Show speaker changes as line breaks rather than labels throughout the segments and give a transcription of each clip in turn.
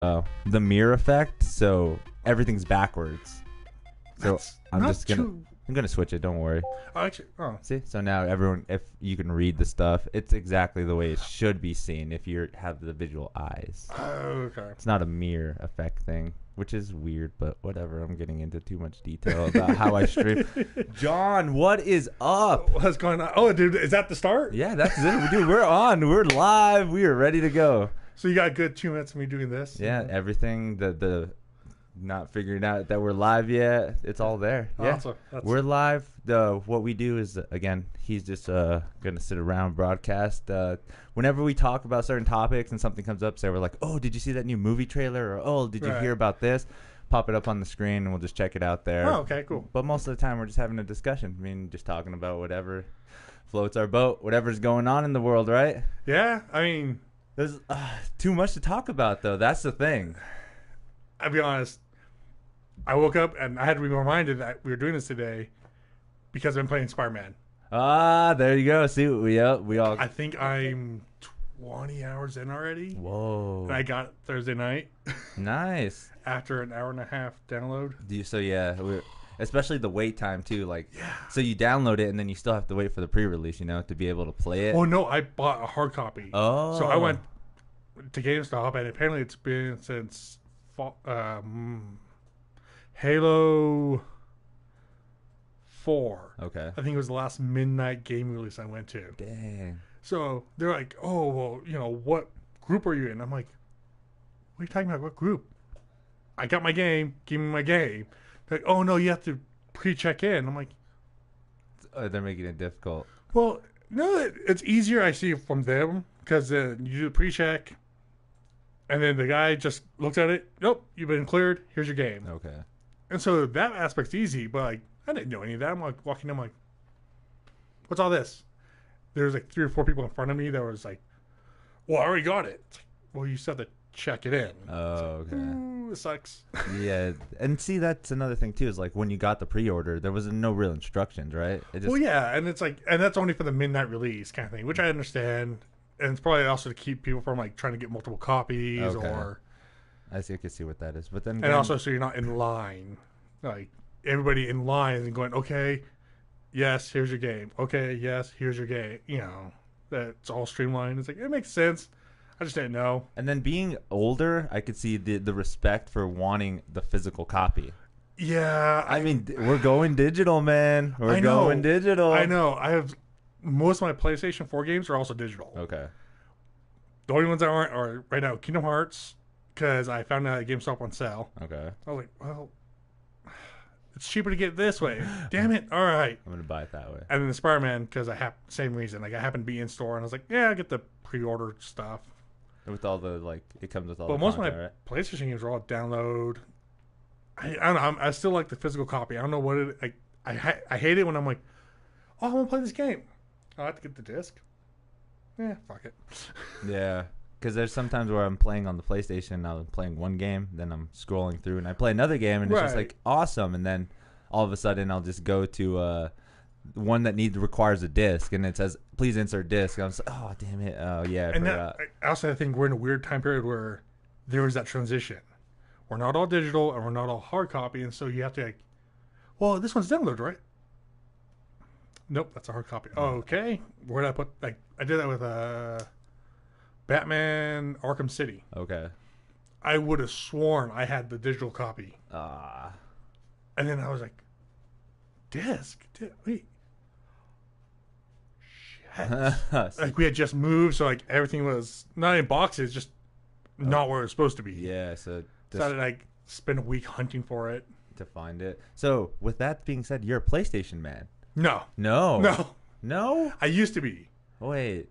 the mirror effect, so everything's backwards. So
That's
I'm
not
just gonna
too-
I'm gonna switch it. Don't worry. See, so now everyone, if you can read the stuff, it's exactly the way it should be seen if you have the visual eyes.
Okay.
It's not a mirror effect thing, which is weird, but whatever. I'm getting into too much detail about how I stream. John, what is up?
What's going on? Oh, dude, is that the start?
Yeah, that's it. Dude, we're on. We're live. We are ready to go.
So you got a good 2 minutes of me doing this?
Yeah, everything, the not figuring out that we're live yet. It's all there. Yeah,
Awesome.
we're live. What we do is, again, he's just gonna sit around broadcast. Whenever we talk about certain topics and something comes up, say we're like, oh, did you see that new movie trailer? Or oh, did you hear about this? Pop it up on the screen and we'll just check it out there.
Oh, okay, cool.
But most of the time we're just having a discussion. I mean, just talking about whatever floats our boat, whatever's going on in the world, right?
Yeah, I mean,
There's too much to talk about, though. That's the thing.
I'll be honest. I woke up and I had to be reminded that we were doing this today because I've been playing Spider-Man.
Ah, there you go. See, we all.
I think I'm 20 hours in already.
Whoa.
And I got it Thursday night
Nice.
after an hour and a half download.
Especially the wait time too. Like, so you download it and then you still have to wait for the pre-release, to be able to play it.
Oh, no, I bought a hard copy.
Oh.
So I went to GameStop and apparently it's been since Halo 4.
Okay.
I think it was the last midnight game release I went to.
Dang.
So they're like, oh, well, what group are you in? I'm like, what are you talking about? What group? I got my game. Give me my game. They're like, oh, no, you have to pre-check in. I'm like,
They're making it difficult.
well, no, it's easier, I see, from them because you do the pre-check and then the guy just looks at it. Nope, you've been cleared. Here's your game.
Okay.
And so that aspect's easy, but like I didn't know any of that. I'm like walking in, I'm like, what's all this? There's like 3 or 4 people in front of me that was like, well, I already got it. It's like, well, you still have to check it in.
Oh, okay.
Ooh, it sucks.
Yeah, and see, that's another thing too. Is like when you got the pre-order, there was no real instructions, right? It just,
Well, yeah, and it's like, and that's only for the midnight release kind of thing, which I understand, and it's probably also to keep people from like trying to get multiple copies
Okay.
or,
I can see what that is. But then,
and
again,
also so you're not in line, like everybody in line and going, okay, yes, here's your game. Okay, yes, here's your game. That's all streamlined. It's like it makes sense. I just didn't know.
And then being older, I could see the respect for wanting the physical copy.
Yeah,
I mean, we're going digital, man.
I
We're
know.
going digital.
I know. I have most of my PlayStation 4 games are also digital.
Okay.
The only ones that aren't are right now Kingdom Hearts because I found out at GameStop on sale.
Okay.
I was like, well, it's cheaper to get it this way. Damn it! All right.
I'm gonna buy it that way.
And then the Spider-Man because same reason. Like I happened to be in store and I was like, yeah, I get the pre-order stuff.
With all the it comes with all.
But
the
most of
content,
my
right?
PlayStation games are all download. I don't know. I still like the physical copy. I don't know what it. I hate it when I'm like, oh, I want to play this game. I have to get the disc. Yeah, fuck it.
Yeah, because there's sometimes where I'm playing on the PlayStation, I'm playing one game, then I'm scrolling through and I play another game, and it's just
Right.
like awesome, and then all of a sudden I'll just go to one that requires a disc, and it says please insert disc. And I'm just like, oh damn it, oh yeah, I
And
forgot.
I also think we're in a weird time period where there was that transition. We're not all digital and we're not all hard copy, and so you have to like, well, this one's downloaded, right? Nope, that's a hard copy. Oh, okay, where did I put? Like, I did that with Batman Arkham City.
Okay.
I would have sworn I had the digital copy,
Ah.
and then I was like, disc? Wait. Shit. Like we had just moved, so like everything was not in boxes, just not where it was supposed to be.
Yeah, so
So I had to like spend a week hunting for it.
to find it. So with that being said, you're a PlayStation man.
No.
No.
No.
No?
I used to be.
Wait.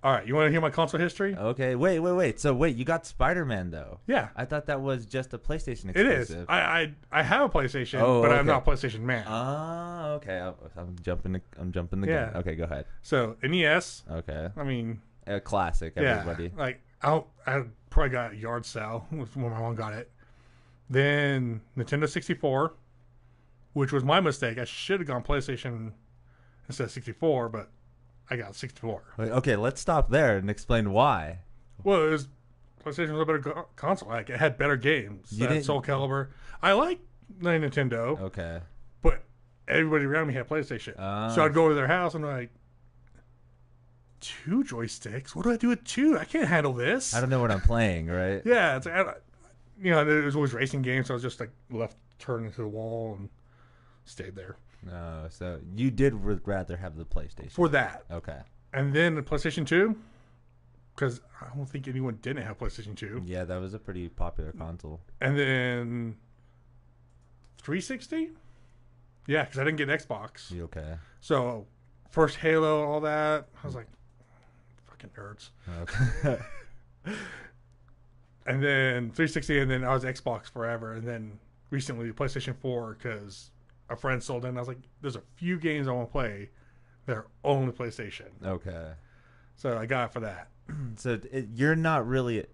All right, you want to hear my console history?
Okay. Wait. So you got Spider-Man though.
Yeah.
I thought that was just a PlayStation
It is.
exclusive.
I have a PlayStation,
Oh,
but I'm
okay.
not a PlayStation man.
Ah, okay. I'm jumping the
Yeah.
gun. Okay, go ahead.
So NES,
Okay.
I mean,
A classic, everybody.
yeah, like I probably got a yard sale when my mom got it. Then Nintendo 64, which was my mistake. I should have gone PlayStation instead of 64, but I got 64.
Wait, okay, let's stop there and explain why.
Well, it was PlayStation was a better console. Like, it had better games.
You didn't-
Soul Calibur. I like Nintendo,
Okay.
but everybody around me had PlayStation. So I'd go to their house and like, 2 joysticks? What do I do with 2? I can't handle this.
I don't know what I'm playing, right?
Yeah, it's like, there was always racing games, so I was just like left turned into the wall and stayed there.
No, so you did rather have the PlayStation.
For that.
Okay.
And then the PlayStation 2, because I don't think anyone didn't have PlayStation 2.
Yeah, that was a pretty popular console.
And then 360? Yeah, because I didn't get an Xbox.
You okay?
So first Halo, all that, I was like, fucking nerds.
Okay.
And then 360, and then I was Xbox forever. And then recently PlayStation 4, because a friend sold it, and I was like, there's a few games I want to play that are only PlayStation.
Okay.
So I got it for that.
So you're not really,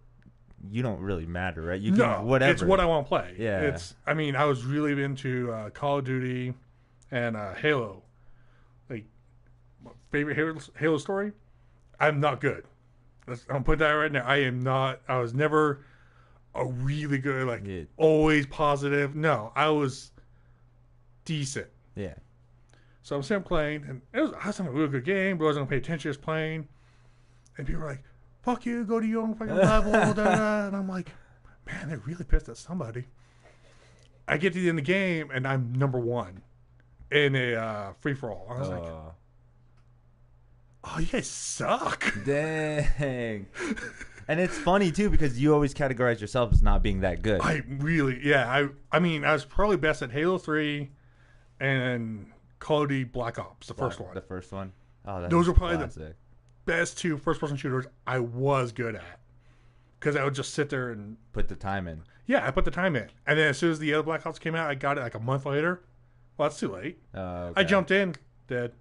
you don't really matter, right? You can,
No,
whatever.
it's what I want to play.
Yeah.
I was really into Call of Duty and Halo. Like, my favorite Halo story, I'm not good. I'm putting that right now. I am not. I was never a really good, always positive. No, I was decent.
Yeah.
So I'm sitting playing, and I was having a really good game, but I wasn't going to pay attention, just playing. And people were like, fuck you, go to your own fucking level, da, da. And I'm like, man, they're really pissed at somebody. I get to the end of the game, and I'm number 1 in a free-for-all. I was like, oh, you guys suck.
Dang. And it's funny, too, because you always categorize yourself as not being that good.
I was probably best at Halo 3 and Call of Duty Black Ops, the first one.
The first one? Oh,
those were probably the best 2 first-person shooters I was good at. Because I would just sit there and...
put the time in.
Yeah, I put the time in. And then as soon as the other Black Ops came out, I got it like a month later. Well, that's too late.
Okay.
I jumped in. Dead.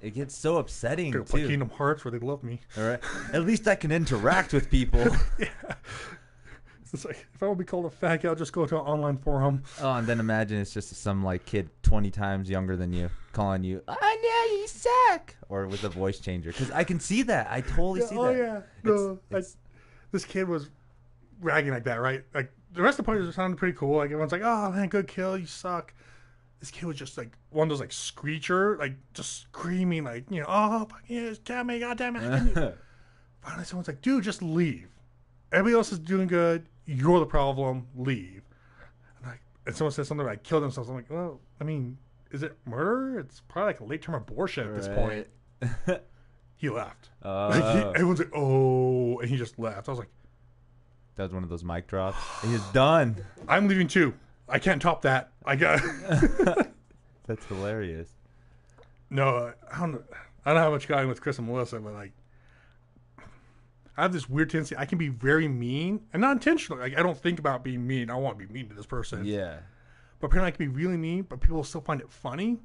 It gets so upsetting,
Go play Kingdom Hearts where they love me.
All right. At least I can interact with people.
Yeah. It's like, if I want to be called a fag, I'll just go to an online forum.
Oh, and then imagine it's just some kid 20 times younger than you calling you, "Oh no, you suck," or with a voice changer. Because I can see that. I totally see that.
Oh yeah. No, this kid was ragging like that, right? Like the rest of the players sounded pretty cool. Like everyone's like, "Oh man, good kill, you suck." This kid was just like one of those like screecher, like just screaming, like, "Oh fuck yes, damn me, god damn it!" Finally, someone's like, "Dude, just leave. Everybody else is doing good. You're the problem. Leave." And someone said something like kill themselves. I'm like, well, I mean, is it murder? It's probably like a late term abortion at this point. He left. Everyone's like, oh, and he just left. I was like,
that was one of those mic drops. He's done.
I'm leaving too. I can't top that. I got.
That's hilarious.
No, I don't know how much got in with Chris and Melissa, but like, I have this weird tendency. I can be very mean, and not intentionally. Like, I don't think about being mean. I want to be mean to this person.
Yeah.
But apparently, I can be really mean, but people will still find it funny.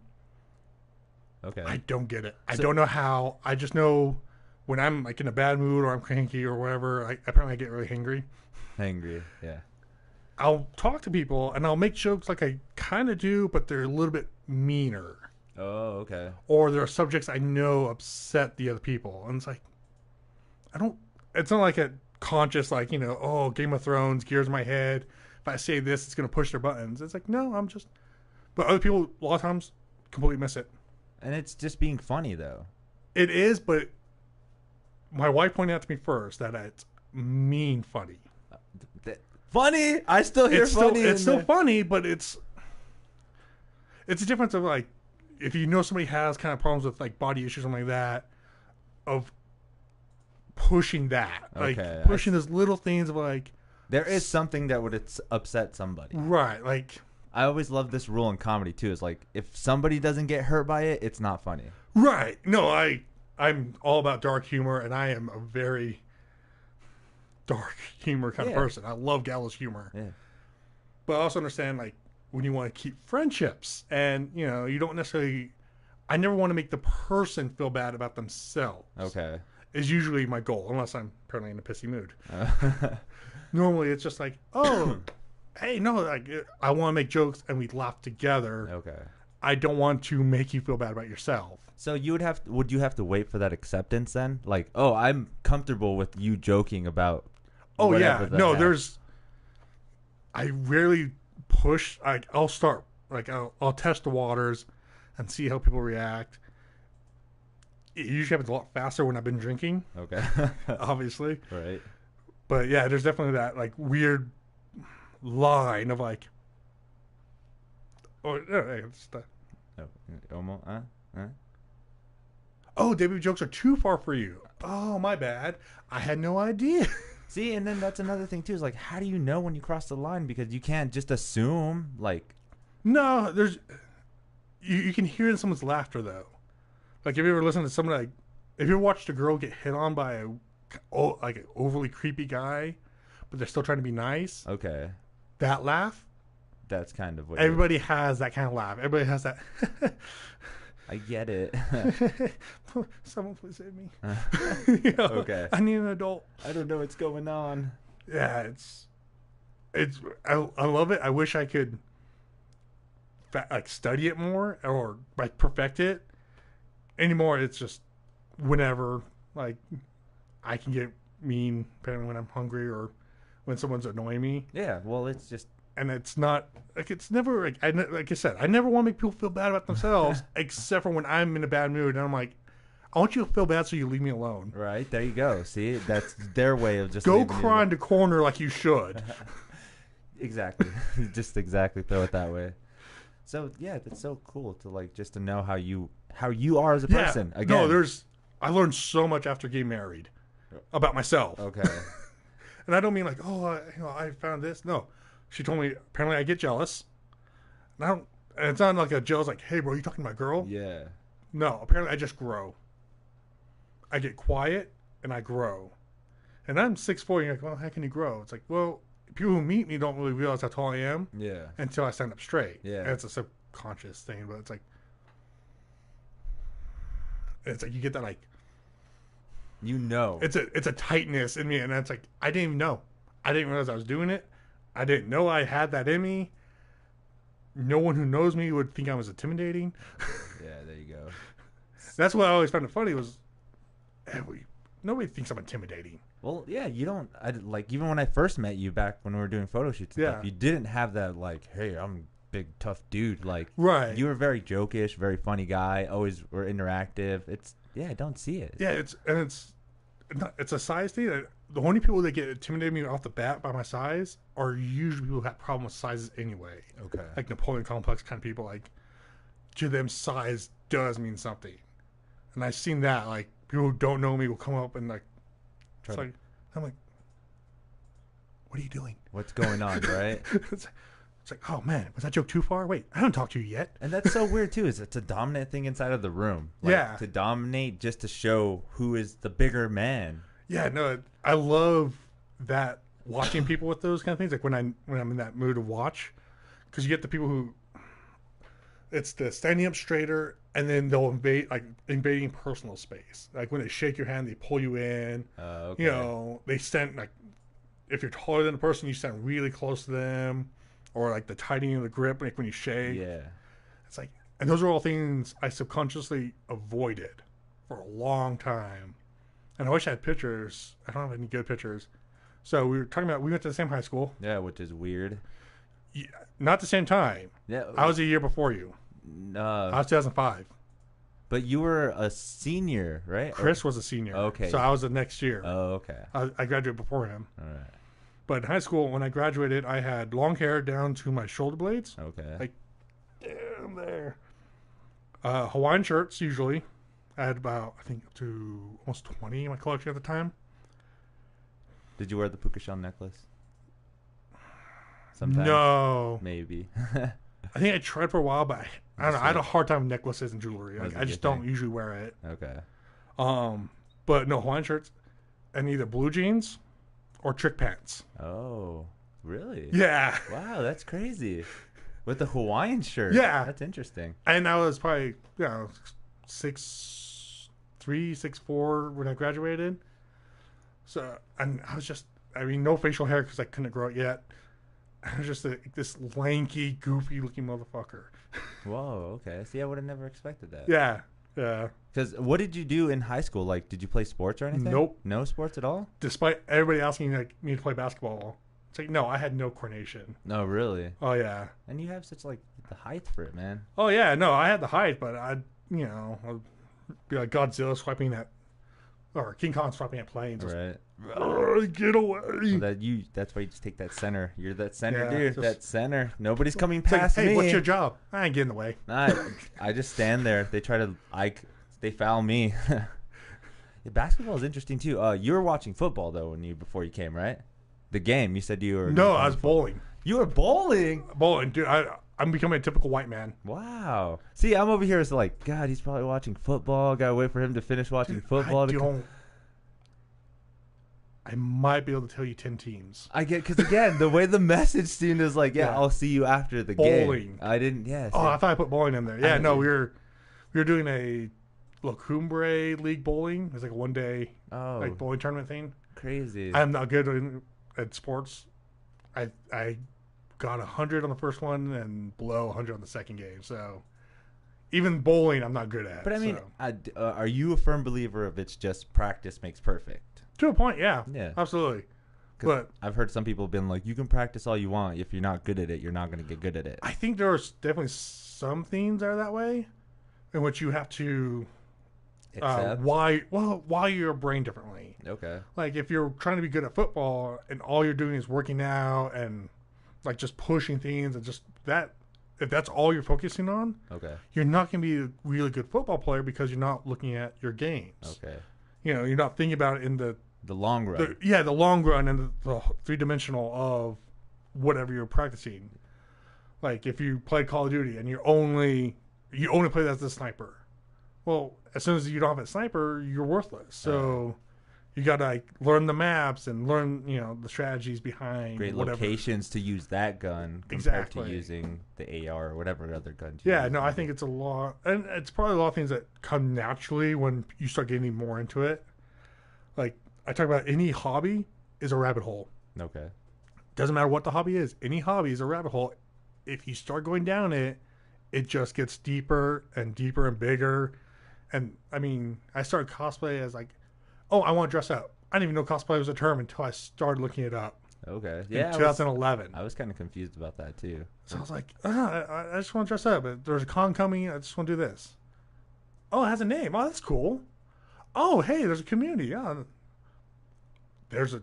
Okay.
I don't get it. I don't know how. I just know when I'm like in a bad mood or I'm cranky or whatever. Apparently, I get really angry.
Angry. Yeah.
I'll talk to people and I'll make jokes like I kind of do, but they're a little bit meaner.
Oh, okay.
Or there are subjects I know upset the other people, and it's like, it's not like a conscious, like, oh, Game of Thrones, gears in my head. If I say this, it's going to push their buttons. It's like, no, but other people, a lot of times, completely miss it.
And it's just being funny, though.
It is, but my wife pointed out to me first that it's mean funny.
Funny? I still hear funny.
It's still funny, but it's a difference of, like, if you know somebody has kind of problems with, like, body issues or something like that, of pushing that. Like, pushing those little things of, like...
There is something that would upset somebody.
Right, like...
I always love this rule in comedy, too. It's like, if somebody doesn't get hurt by it, it's not funny.
Right. No, I'm all about dark humor, and I am a very dark humor kind of person. I love gallows humor. Yeah. But I also understand, like, when you want to keep friendships, and, you don't necessarily... I never want to make the person feel bad about themselves.
Okay.
Is usually my goal, unless I'm apparently in a pissy mood. Normally, it's just like, oh, hey, no, like, I want to make jokes and we laugh together.
Okay.
I don't want to make you feel bad about yourself.
So would you have to wait for that acceptance then? Like, oh, I'm comfortable with you joking about.
Oh yeah, no,
hack.
I rarely push. I'll start I'll test the waters and see how people react. It usually happens a lot faster when I've been drinking.
Okay.
Obviously.
Right.
But yeah, there's definitely that like weird line of like, oh, it's the,
Almost.
oh, debut jokes are too far for you. Oh, my bad. I had no idea.
See, and then that's another thing too. Is like, how do you know when you cross the line? Because you can't just assume. Like,
No, there's you can hear in someone's laughter though. Like, if you ever listen to someone like, if you ever watched a girl get hit on by an overly creepy guy, but they're still trying to be nice.
okay,
That laugh.
that's kind of what
Everybody has that kind of laugh. Everybody has that.
I get it.
Someone please save me. You know,
Okay.
I need an adult.
I don't know what's going on.
Yeah, I love it. I wish I could study it more or like perfect it. Anymore, it's just whenever like I can get mean, apparently when I'm hungry or when someone's annoying me.
Yeah, well, it's just
And it's not like it's never like I said, I never want to make people feel bad about themselves, except for when I'm in a bad mood and I'm like, I want you to feel bad so you leave me alone.
right. There you go. See, that's their way of just
Go
leaving you
cry in the corner like you should.
Exactly. Just exactly throw it that way. So yeah, that's so cool to like just to know how you are as a person. Again.
No, I learned so much after getting married about myself.
Okay.
And I don't mean like, I found this. No. She told me apparently I get jealous. And it's not like a jealous like, hey bro, you talking to my girl?
Yeah.
No, apparently I just grow. I get quiet and I grow. And I'm 6'4", and you're like, well, how can you grow? It's like, well, people who meet me don't really realize how tall I am.
Yeah.
Until I stand up straight.
Yeah.
And it's a subconscious thing, but it's like you get that like, it's a tightness in me, and it's like I didn't even know. I didn't realize I was doing it. I didn't know I had that in me. No one who knows me would think I was intimidating.
Yeah, there you go.
That's what I always found it funny was, nobody thinks I'm intimidating.
Well, yeah, you don't. Even when I first met you back when we were doing photo shoots, and stuff, you didn't have that like, hey, I'm a big tough dude. Like,
right?
You were very jokish, very funny guy. Always were interactive. I don't see it.
Yeah, it's a size thing. The only people that get intimidated me off the bat by my size are usually people who have problems with sizes anyway.
Okay.
Like Napoleon complex kind of people. Like, to them, size does mean something. And I've seen that. Like, people who don't know me will come up and like, I'm like, what are you doing?
What's going on, right?
It's like, oh man, was that joke too far? Wait, I haven't talked to you yet.
And that's so weird too. Is it's a dominant thing inside of the room? Like,
yeah.
To dominate, just to show who is the bigger man.
Yeah, no, I love that, watching people with those kind of things. Like when I'm in that mood to watch, because you get the people who, it's the standing up straighter, and then they'll invading personal space. Like when they shake your hand, they pull you in.
Okay.
You know, they stand like, if you're taller than a person, you stand really close to them, or like the tightening of the grip, like when you shake.
Yeah.
It's like, and those are all things I subconsciously avoided for a long time. And I wish I had pictures. I don't have any good pictures. So we went to the same high school.
Yeah, which is weird.
Yeah, not the same time.
Yeah.
I was a year before you. I was 2005.
But you were a senior, right?
Chris was a senior.
Okay.
So I was the next year.
Oh, okay.
I graduated before him.
All right.
But in high school, when I graduated, I had long hair down to my shoulder blades.
Okay.
Like, down there. Hawaiian shirts, usually. I had about, I think, up to almost 20 in my collection at the time.
Did you wear the puka shell necklace? Sometimes.
No.
Maybe.
I think I tried for a while, but I don't know. I had a hard time with necklaces and jewelry. Like, I just don't usually wear it.
Okay.
But no, Hawaiian shirts and either blue jeans or trick pants.
Oh, really?
Yeah.
Wow, that's crazy. With the Hawaiian shirt.
Yeah.
That's interesting.
And I was probably, 6'3", 6'4" when I graduated. So, and I was just, no facial hair because I couldn't grow it yet. Just this lanky, goofy looking motherfucker.
Whoa, okay. See, I would have never expected that.
Yeah. Yeah.
Because what did you do in high school? Like, did you play sports or anything?
Nope.
No sports at all?
Despite everybody asking me to play basketball, it's like, no, I had no coordination.
No, really?
Oh, yeah.
And you have such, like, the height for it, man.
Oh, yeah. No, I had the height, but I'd be like Godzilla swiping at, or King Kong swiping at planes.
Right.
Get away.
Well, that's why you just take that center. You're that center,
Yeah,
dude.
just-
That center. Nobody's coming
It's like,
past
hey,
me.
what's your job? I ain't getting in the way.
I just stand there. They try to, they foul me. Yeah, basketball is interesting, too. You were watching football, though, before you came, right? The game. You said you were.
No, I was bowling.
You were bowling?
Bowling, dude. I'm becoming a typical white man.
Wow. See, I'm over here. It's like, God, he's probably watching football. Gotta wait for him to finish watching football.
I might be able to tell you 10 teams.
I get, because again, the way the message seemed is like, yeah,
Yeah.
I'll see you after the
Bowling.
game. I didn't, yeah.
Oh,
see.
I thought I put bowling in there. Yeah,
I-
no, we were doing a La Cumbre League bowling. It's like a 1-day
Oh,
like bowling tournament thing.
crazy.
I'm not good at sports. I got 100 on the first one and below 100 on the second game. So even bowling, I'm not good at.
But I mean,
so.
are you a firm believer of it's just practice makes perfect?
To a point, yeah.
Yeah.
Absolutely.
'Cause
But
I've heard some people been like, you can practice all you want. If you're not good at it, you're not going to get good at it.
I think there's definitely some things that are that way in which you have to
Except?
wire your brain differently.
Okay.
Like if you're trying to be good at football and all you're doing is working out and like just pushing things and just that, if that's all you're focusing on,
Okay.
you're not going to be a really good football player because you're not looking at your games.
Okay.
You know, you're not thinking about it in the
long run.
the long run and the three-dimensional of whatever you're practicing. Like if you play Call of Duty and you only play that as a sniper. Well, as soon as you don't have a sniper, you're worthless. So you got to like learn the maps and learn, the strategies behind
Great
whatever.
locations to use that gun compared
Exactly.
to using the AR or whatever other guns.
Yeah, no, I think it's a lot, and it's probably a lot of things that come naturally when you start getting more into it. Like I talk about, any hobby is a rabbit hole.
Okay.
Doesn't matter what the hobby is. Any hobby is a rabbit hole. If you start going down it, it just gets deeper and deeper and bigger. And I mean, I started cosplay as like, oh, I want to dress up. I didn't even know cosplay was a term until I started looking it up.
Okay.
In
Yeah.
2011.
I was kind of confused about that too.
So I was like, I just want to dress up. There's a con coming. I just want to do this. Oh, it has a name. Oh, that's cool. Oh, hey, there's a community. Yeah. There's a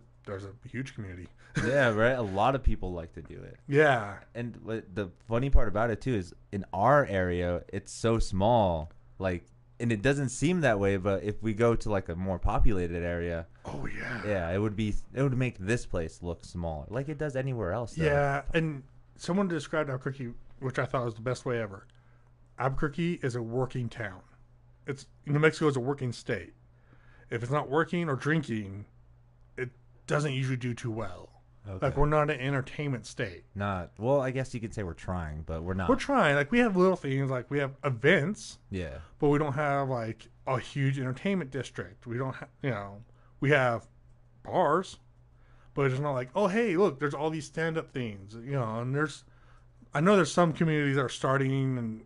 huge community.
Yeah, right. A lot of people like to do it.
Yeah.
And the funny part about it too is in our area, it's so small. Like, and it doesn't seem that way, but if we go to like a more populated area,
Oh, yeah.
yeah, it would make this place look smaller, like it does anywhere else. Though.
Yeah, and someone described Albuquerque, which I thought was the best way ever. Albuquerque is a working town. New Mexico is a working state. If it's not working or drinking, it doesn't usually do too well.
Okay.
Like, we're not an entertainment state.
Well, I guess you could say we're trying, but we're not.
We're trying. Like, we have little things. Like, we have events,
Yeah.
but we don't have, like, a huge entertainment district. We don't have, we have bars, but it's not like, oh, hey, look, there's all these stand-up things, and I know there's some communities that are starting and,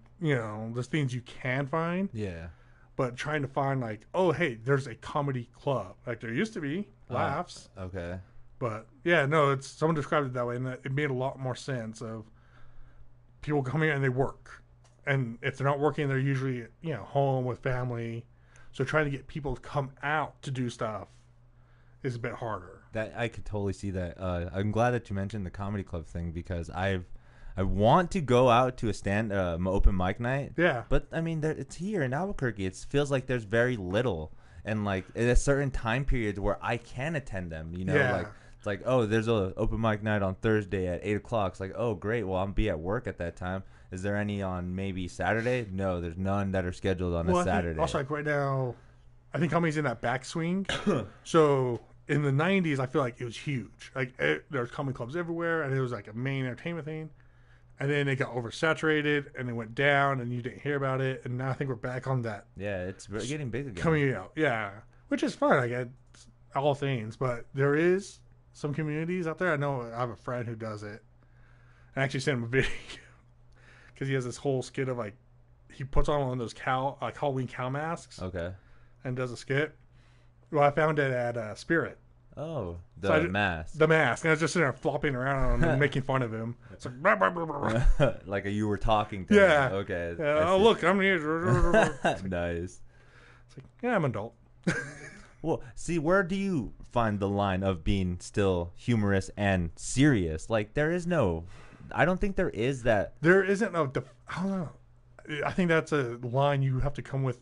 there's things you can find,
Yeah.
but trying to find like, oh, hey, there's a comedy club. Like there used to be laughs,
Okay.
but yeah, no, someone described it that way, and it made a lot more sense of people come here and they work. And if they're not working, they're usually, home with family. So trying to get people to come out to do stuff is a bit harder.
That I could totally see that. I'm glad that you mentioned the comedy club thing because I want to go out to a open mic night.
Yeah.
But I mean, it's here in Albuquerque. It feels like there's very little, and like at a certain time periods where I can attend them.
Yeah.
Like it's like, oh, there's a open mic night on Thursday at 8:00. It's like, oh, great. Well, I'll be at work at that time. Is there any on maybe Saturday? No, there's none that are scheduled on a Saturday.
Also, like right now, I think comedy's in that backswing. So in the 90s, I feel like it was huge. Like there's comedy clubs everywhere, and it was like a main entertainment thing. And then it got oversaturated, and it went down, and you didn't hear about it. And now I think we're back on that.
Yeah, it's getting big again.
Coming out, yeah. Which is fun, I get all things. But there is some communities out there. I know I have a friend who does it. I actually sent him a video because he has this whole skit of like he puts on one of those Halloween cow masks.
Okay.
And does a skit. Well, I found it at Spirit.
Oh, the mask.
The mask. And I was just sitting there flopping around and making fun of him. It's like, blah, blah, blah, blah.
Like you were talking to
him.
Okay.
Yeah, oh, look, I'm here.
Nice.
It's like, yeah, I'm an adult.
Well, see, where do you find the line of being still humorous and serious? Like, there is no... I don't think there is that...
There isn't no... I don't know. I think that's a line you have to come with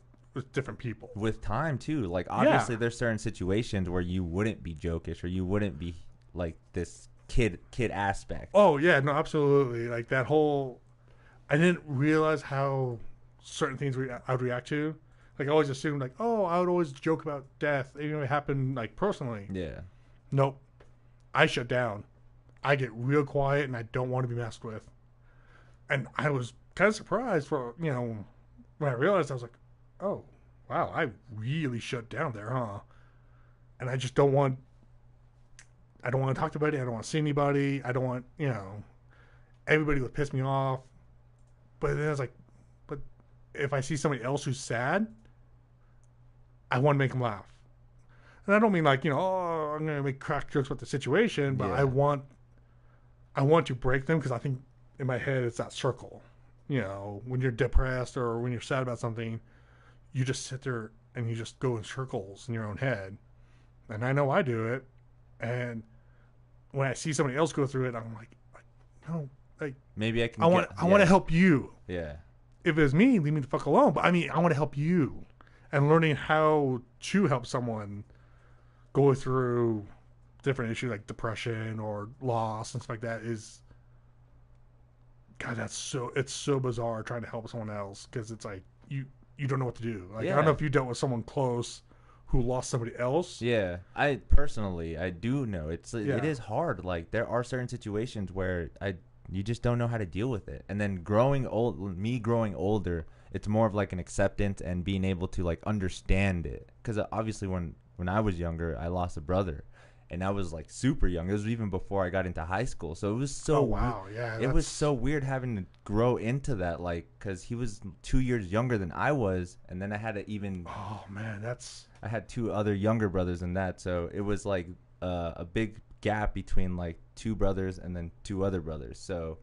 different people.
With time, too. Like, obviously, there's certain situations where you wouldn't be jokish or you wouldn't be, like, this kid aspect.
Oh, yeah. No, absolutely. Like, that whole... I didn't realize how certain things I would react to. Like, I always assumed, like, oh, I would always joke about death, even if it happened, like, personally.
Yeah.
Nope. I shut down. I get real quiet, and I don't want to be messed with. And I was kind of surprised for, when I realized, I was like, oh, wow, I really shut down there, huh? And I just don't want to talk to anybody. I don't want to see anybody. I don't want, everybody would piss me off. But then I was like, but if I see somebody else who's sad, I want to make them laugh. And I don't mean like, oh, I'm going to make crack jokes about the situation, but I want to break them because I think in my head it's that circle. When you're depressed or when you're sad about something, you just sit there and you just go in circles in your own head. And I know I do it. And when I see somebody else go through it, I'm like no, like
maybe I can.
I want to help you.
Yeah.
If it was me, leave me the fuck alone. But I mean, I want to help you. And learning how to help someone go through different issues like depression or loss and stuff like that is, God, it's so bizarre trying to help someone else because it's like you don't know what to do. Like I don't know if you dealt with someone close who lost somebody else.
Yeah, I do know it is hard. Like there are certain situations where you just don't know how to deal with it. And then growing older, it's more of like an acceptance and being able to like understand it. Because obviously when I was younger, I lost a brother. And I was like super young. It was even before I got into high school. So it was so it was so weird having to grow into that, like, because he was 2 years younger than I was. And then I had to even...
Oh, man,
I had two other younger brothers than that. So it was like a big gap between like two brothers and then two other brothers. So...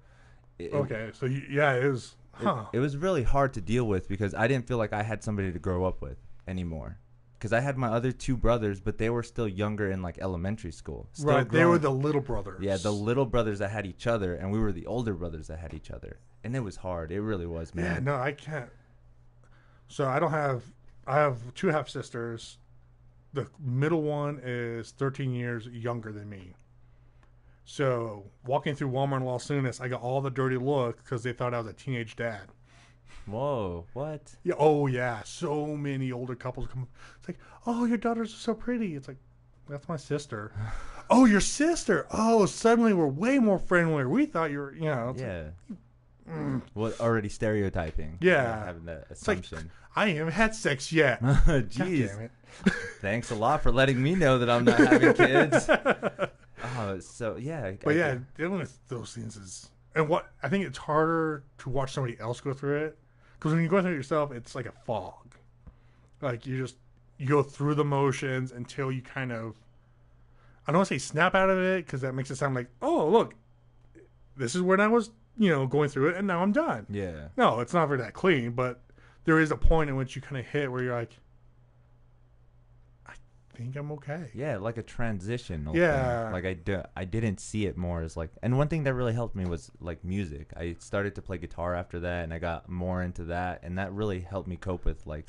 it was... Huh.
It was really hard to deal with because I didn't feel like I had somebody to grow up with anymore. Because I had my other two brothers, but they were still younger in like elementary school.
Right, they were the little brothers.
Yeah, the little brothers that had each other, and we were the older brothers that had each other. And it was hard. It really was, man.
Yeah, no, I can't. So I have two half sisters. The middle one is 13 years younger than me. So walking through Walmart in Los Angeles, I got all the dirty look because they thought I was a teenage dad.
Whoa, what?
Yeah, oh yeah, so many older couples come. It's like, oh, your daughters are so pretty. It's like, that's my sister. Oh, your sister. Oh, suddenly we're way more friendly. We thought you were,
yeah. Like, well, already stereotyping.
Yeah,
having that assumption.
Like, I haven't had sex yet.
Jeez. God damn it. Thanks a lot for letting me know that I'm not having kids. Oh, so yeah.
But yeah, dealing with those things is, and what I think it's harder to watch somebody else go through it. Because when you go through it yourself, it's like a fog. Like you go through the motions until you kind of, I don't want to say snap out of it because that makes it sound like, oh, look, this is when I was, going through it and now I'm done.
Yeah.
No, it's not very that clean, but there is a point in which you kind of hit where you're like, I think I'm okay.
Yeah, like a transitional
thing.
Like I didn't see it more as like, and one thing that really helped me was like music. I started to play guitar after that, and I got more into that, and that really helped me cope with like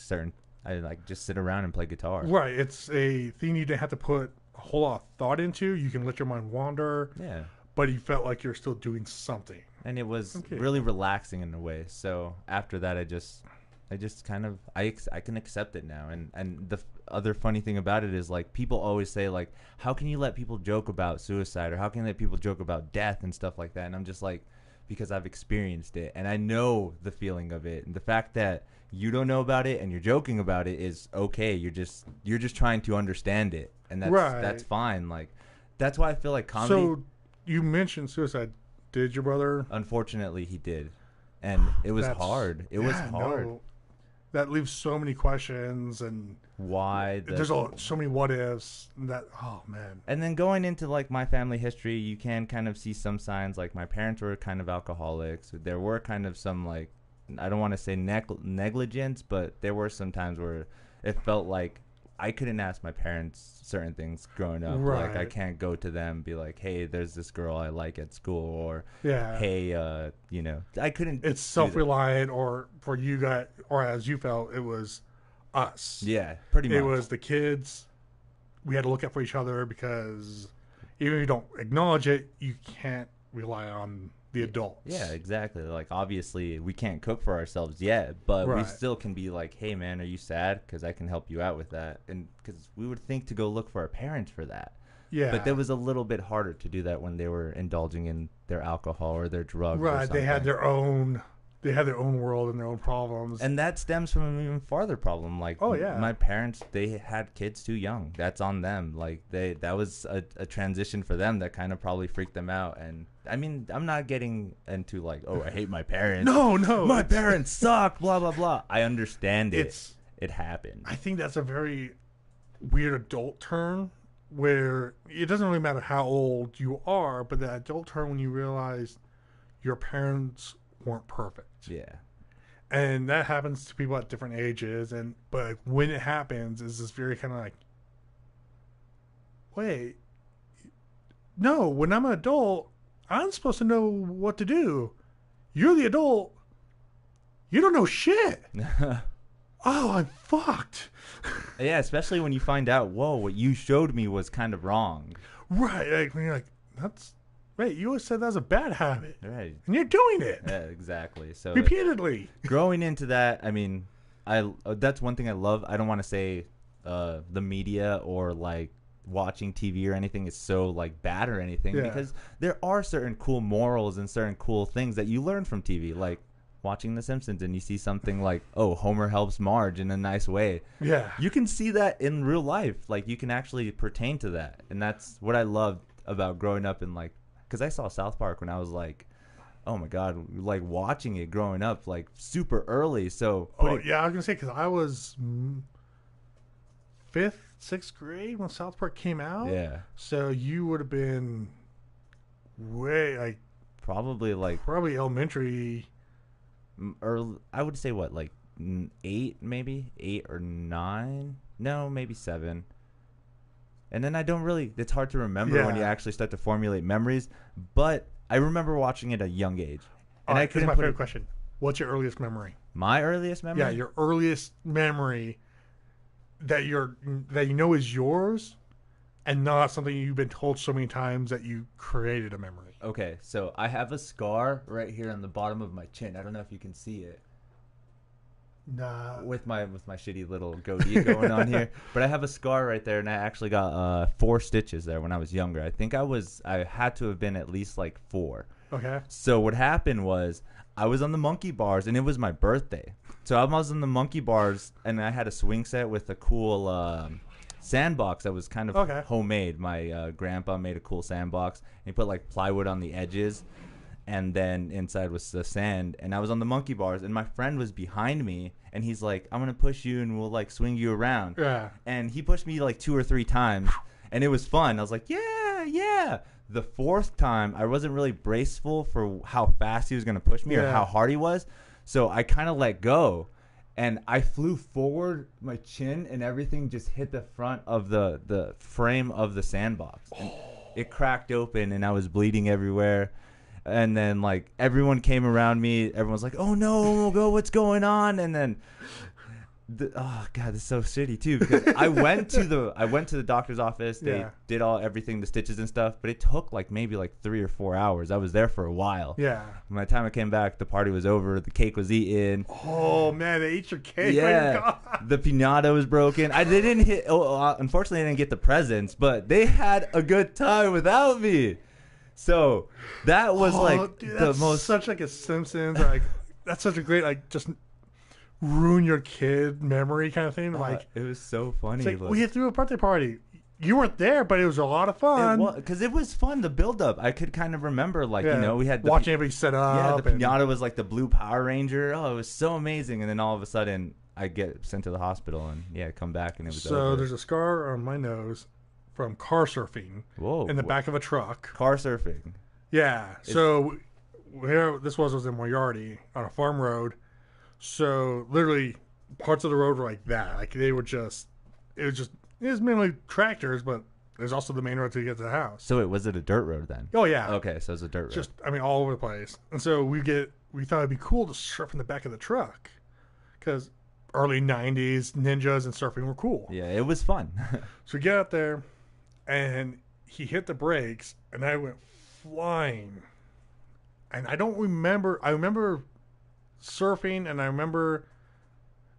I like just sit around and play guitar.
Right, it's a thing you didn't have to put a whole lot of thought into. You can let your mind wander.
Yeah.
But you felt like you're still doing something.
And it was really relaxing in a way. So after that, I just kind of I can accept it now. And the other funny thing about it is like people always say like, how can you let people joke about suicide or how can you let people joke about death and stuff like that? And I'm just like, because I've experienced it and I know the feeling of it. And the fact that you don't know about it and you're joking about it is okay. You're just trying to understand it, and that's fine. Like that's why I feel like comedy.
So you mentioned suicide. Did your brother?
Unfortunately, he did, and it was hard. It was hard.
No, that leaves so many questions, and
why
there's so many what ifs. That man.
And then going into like my family history, you can kind of see some signs. Like my parents were kind of alcoholics. There were kind of some like, I don't want to say negligence, but there were some times where it felt like I couldn't ask my parents certain things growing up.
Right.
Like I can't go to them and be like, hey, there's this girl I like at school, or
hey,
I couldn't.
It's self-reliant, or for you guys, or as you felt, it was us.
Yeah, pretty much.
It was the kids. We had to look out for each other, because even if you don't acknowledge it, you can't rely on the adults.
Yeah, exactly. Like, obviously, we can't cook for ourselves yet, but we
Right.
still can be like, hey, man, are you sad? Because I can help you out with that. And because we would think to go look for our parents for that.
Yeah.
But that was a little bit harder to do that when they were indulging in their alcohol or their drugs. Or
right.
something.
They had their own world and their own problems.
And that stems from an even farther problem. Like, my parents, they had kids too young. That's on them. Like, that was a transition for them that kind of probably freaked them out. And I mean, I'm not getting into like, oh, I hate my parents.
No,
my parents suck. Blah blah blah. I understand it. It happened.
I think that's a very weird adult term, where it doesn't really matter how old you are, but that adult term when you realize your parents weren't perfect.
Yeah.
And that happens to people at different ages, but when it happens, is this very kind of like, wait, no, when I'm an adult, I'm supposed to know what to do. You're the adult. You don't know shit. Oh, I'm fucked.
Yeah, especially when you find out, whoa, what you showed me was kind of wrong.
Right. Like, when you're like, wait, you always said that was a bad habit.
Right.
And you're doing it.
Yeah, exactly. So
repeatedly.
Growing into that, I mean, that's one thing I love. I don't want to say the media or like watching TV or anything is so like bad or anything, because there are certain cool morals and certain cool things that you learn from TV, like watching The Simpsons, and you see something like, oh, Homer helps Marge in a nice way.
Yeah.
You can see that in real life. Like, you can actually pertain to that. And that's what I loved about growing up in, like, because I saw South Park when I was like, oh my God, like watching it growing up, like super early. So,
I was going to say, because I was 5th, 6th grade when South Park came out.
Yeah. So
you would have been
probably
elementary.
Early, I would say what, like 8 maybe? 8 or 9? No, maybe 7. And then it's hard to remember when you actually start to formulate memories. But I remember watching it at a young age. And I couldn't
my favorite question. What's your earliest memory?
My earliest memory?
Yeah, your earliest memory that you know is yours, and not something you've been told so many times that you created a memory.
Okay, so I have a scar right here on the bottom of my chin. I don't know if you can see it.
Nah.
With my shitty little goatee going on here, but I have a scar right there, and I actually got 4 stitches there when I was younger. I think I had to have been at least like 4.
Okay.
So what happened was I was on the monkey bars, and it was my birthday. So I was on the monkey bars, and I had a swing set with a cool sandbox that was kind of homemade. My grandpa made a cool sandbox, and he put like plywood on the edges, and then inside was the sand. And I was on the monkey bars, and my friend was behind me, and he's like, I'm gonna push you and we'll like swing you around.
Yeah.
And he pushed me like 2 or 3 times, and it was fun. I was like, yeah. The 4th time, I wasn't really braceful for how fast he was gonna push me or how hard he was, so I kind of let go. And I flew forward, my chin and everything just hit the front of the frame of the sandbox. And it cracked open, and I was bleeding everywhere. And then, like, everyone came around me. Everyone was like, oh, no, what's going on? And then, oh, God, this is so shitty, too. Because I went to the doctor's office. They did everything, the stitches and stuff. But it took, like, maybe, like, 3 or 4 hours. I was there for a while.
Yeah.
By the time I came back, the party was over. The cake was eaten.
Oh, man, they ate your cake.
Yeah. The piñata was broken. They didn't hit. Unfortunately, I didn't get the presents. But they had a good time without me. So that was the most
such like a Simpsons, like that's such a great like just ruin your kid memory kind of thing. Like
it was so funny.
It's like, we threw a birthday party. You weren't there, but it was a lot of fun.
Because it was fun, the build-up. I could kind of remember, like, you know, we had
watching everybody set up.
Yeah, the pinata was like the blue Power Ranger. Oh, it was so amazing. And then all of a sudden, I get sent to the hospital and, come back and it was over.
So there's a scar on my nose from car surfing in the back of a truck.
Car surfing?
Yeah. So where this was in Moriarty on a farm road. So literally parts of the road were like that. Like they were just, it was mainly tractors, but there's also the main road to get to the house.
So was it a dirt road then?
Oh yeah.
Okay, so it's a dirt road.
Just, I mean, all over the place. And so we thought it'd be cool to surf in the back of the truck because early 90s ninjas and surfing were cool.
Yeah, it was fun.
So we get out there and he hit the brakes and I went flying. And I remember surfing, and I remember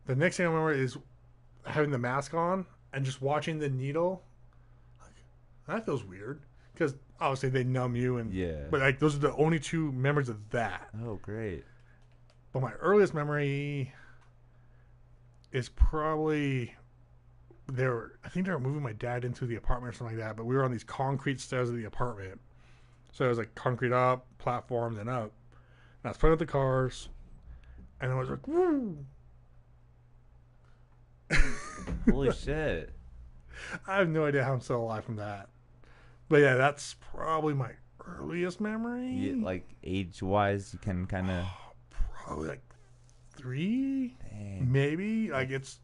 the next thing I remember is having the mask on and just watching the needle. Like, that feels weird because obviously they numb you, but like those are the only two memories of that.
Oh, great!
But my earliest memory is probably I think they were moving my dad into the apartment or something like that. But we were on these concrete stairs of the apartment, so it was like concrete up, platform, then up. And I was putting up the cars, and I was like, woo!
Holy shit.
I have no idea how I'm still alive from that. But yeah, that's probably my earliest memory.
Yeah, like age-wise, you can kind of...
Probably like 3?
Dang.
Maybe. Like it's...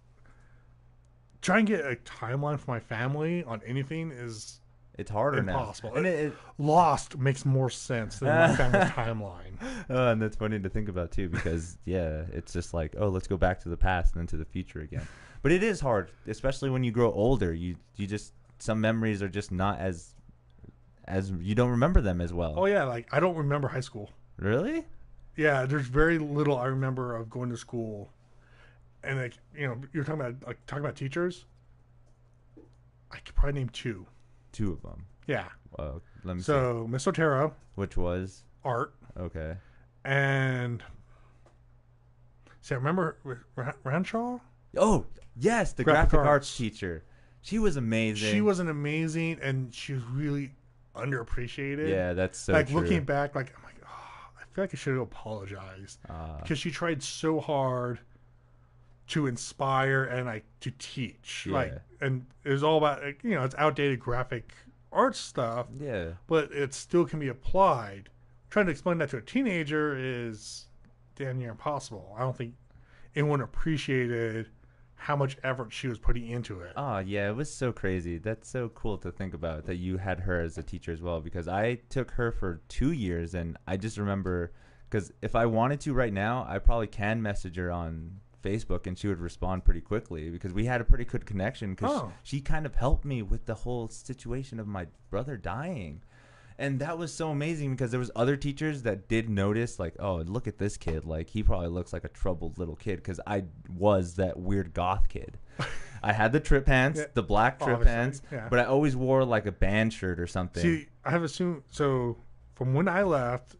Trying to get a timeline for my family on anything is...
It's harder
impossible.
Now. And
Lost makes more sense than my family's timeline.
And that's funny to think about too, because it's just like, oh, let's go back to the past and then to the future again. But it is hard, especially when you grow older. You just, some memories are just not as you don't remember them as well.
Oh yeah, like I don't remember high school.
Really?
Yeah, there's very little I remember of going to school, and like you're talking about teachers. I could probably name 2.
2 of them.
Yeah.
Let me see.
So Miss Otero,
which was
art.
Okay.
And see, I remember Ranshaw.
Oh yes, the graphic arts teacher. She was amazing.
She was an amazing, and she was really underappreciated.
Yeah, that's so
like
true.
Looking back, like I'm like, oh, I feel like I should have apologized because she tried so hard to inspire and like to teach, and it was all about it's outdated graphic art stuff.
Yeah,
but it still can be applied. Trying to explain that to a teenager is damn near impossible. I don't think anyone appreciated how much effort she was putting into it.
Oh yeah, it was so crazy. That's so cool to think about that you had her as a teacher as well, because I took her for 2 years, and I just remember, because if I wanted to right now, I probably can message her on Facebook and she would respond pretty quickly because we had a pretty good connection because she kind of helped me with the whole situation of my brother dying. And that was so amazing because there was other teachers that did notice, like, oh, look at this kid. Like, he probably looks like a troubled little kid, because I was that weird goth kid. I had the trip pants, the black trip pants, but I always wore, like, a band shirt or something.
See, I have assumed, so from when I left,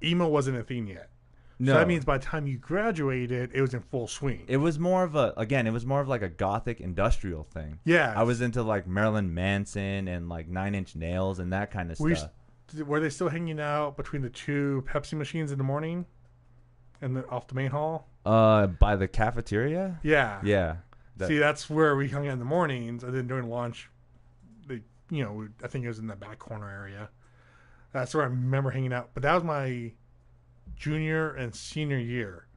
emo wasn't a thing yet. No. So that means by the time you graduated, it was in full swing.
It was more of like a gothic industrial thing.
Yeah.
I was into like Marilyn Manson and like 9 Inch Nails and that kind of stuff.
Were they still hanging out between the 2 Pepsi machines in the morning and off the main hall?
By the cafeteria?
Yeah.
Yeah.
See, that's where we hung out in the mornings. And then during lunch, I think it was in the back corner area. That's where I remember hanging out. But that was my junior and senior year.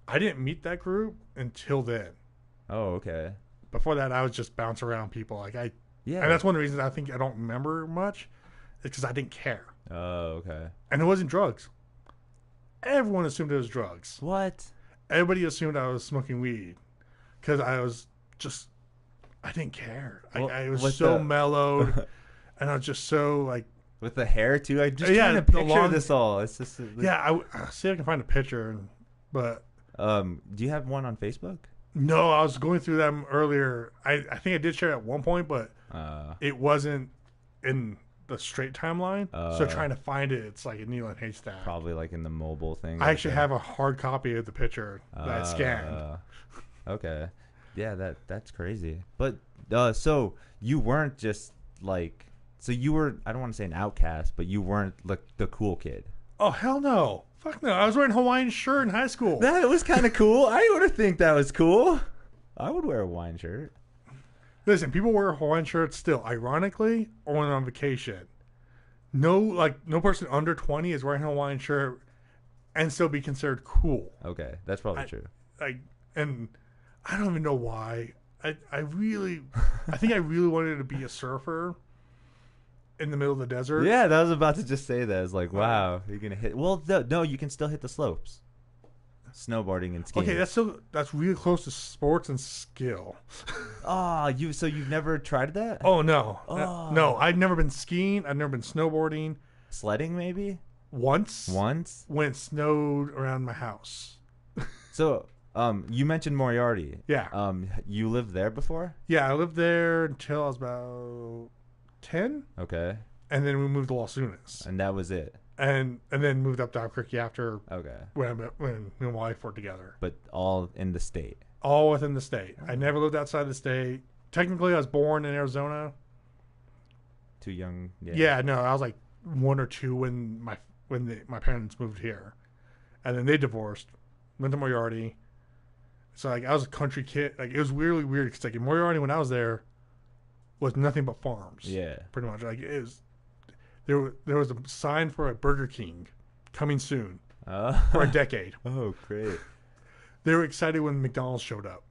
I didn't meet that group until then.
Oh, okay.
Before that, I was just bouncing around people. And that's one of the reasons I think I don't remember much, is because I didn't care.
Oh, okay.
And it wasn't drugs. Everyone assumed it was drugs.
What?
Everybody assumed I was smoking weed because I didn't care. I was so mellowed, and I was just so like.
With the hair too, I just trying to picture this all. It's just
I'll see if I can find a picture. But
do you have one on Facebook?
No, I was going through them earlier. I think I did share it at one point, but it wasn't in the straight timeline. So trying to find it, it's like a needle in a haystack.
Probably like in the mobile thing.
I actually have a hard copy of the picture that I scanned.
Okay. Yeah, that's crazy. But so you weren't just like, so you were, I don't want to say an outcast, but you weren't like the cool kid.
Oh, hell no. Fuck no. I was wearing a Hawaiian shirt in high school.
That was kind of cool. I would think that was cool. I would wear a Hawaiian shirt.
Listen, people wear Hawaiian shirts still, ironically, or when they're on vacation. No person under 20 is wearing a Hawaiian shirt and still be considered cool.
Okay, that's probably true.
And I don't even know why. I think I really wanted to be a surfer in the middle of the desert.
Yeah, I was about to just say that. It's like, wow, you're gonna hit. Well, no, you can still hit the slopes. Snowboarding and skiing.
Okay, that's really close to sports and skill.
Oh, you've never tried that?
Oh no,
Oh.
no, I've never been skiing. I've never been snowboarding.
Sledding, maybe
Once when it snowed around my house.
So, you mentioned Moriarty.
Yeah.
You lived there before?
Yeah, I lived there until I was about 10.
Okay.
And then we moved to Los Lunas.
And that was it.
And then moved up to Albuquerque after
Okay.
when me and my wife were together.
But all in the state.
All within the state. I never lived outside the state. Technically, I was born in Arizona.
Too young.
Yeah, no, I was like 1 or 2 when my parents moved here. And then they divorced. Went to Moriarty. So like I was a country kid. Like it was really weird because like in Moriarty when I was there was nothing but farms.
Yeah.
Pretty much. Like it was there was a sign for a Burger King coming soon for a decade.
Oh, great.
They were excited when McDonald's showed up.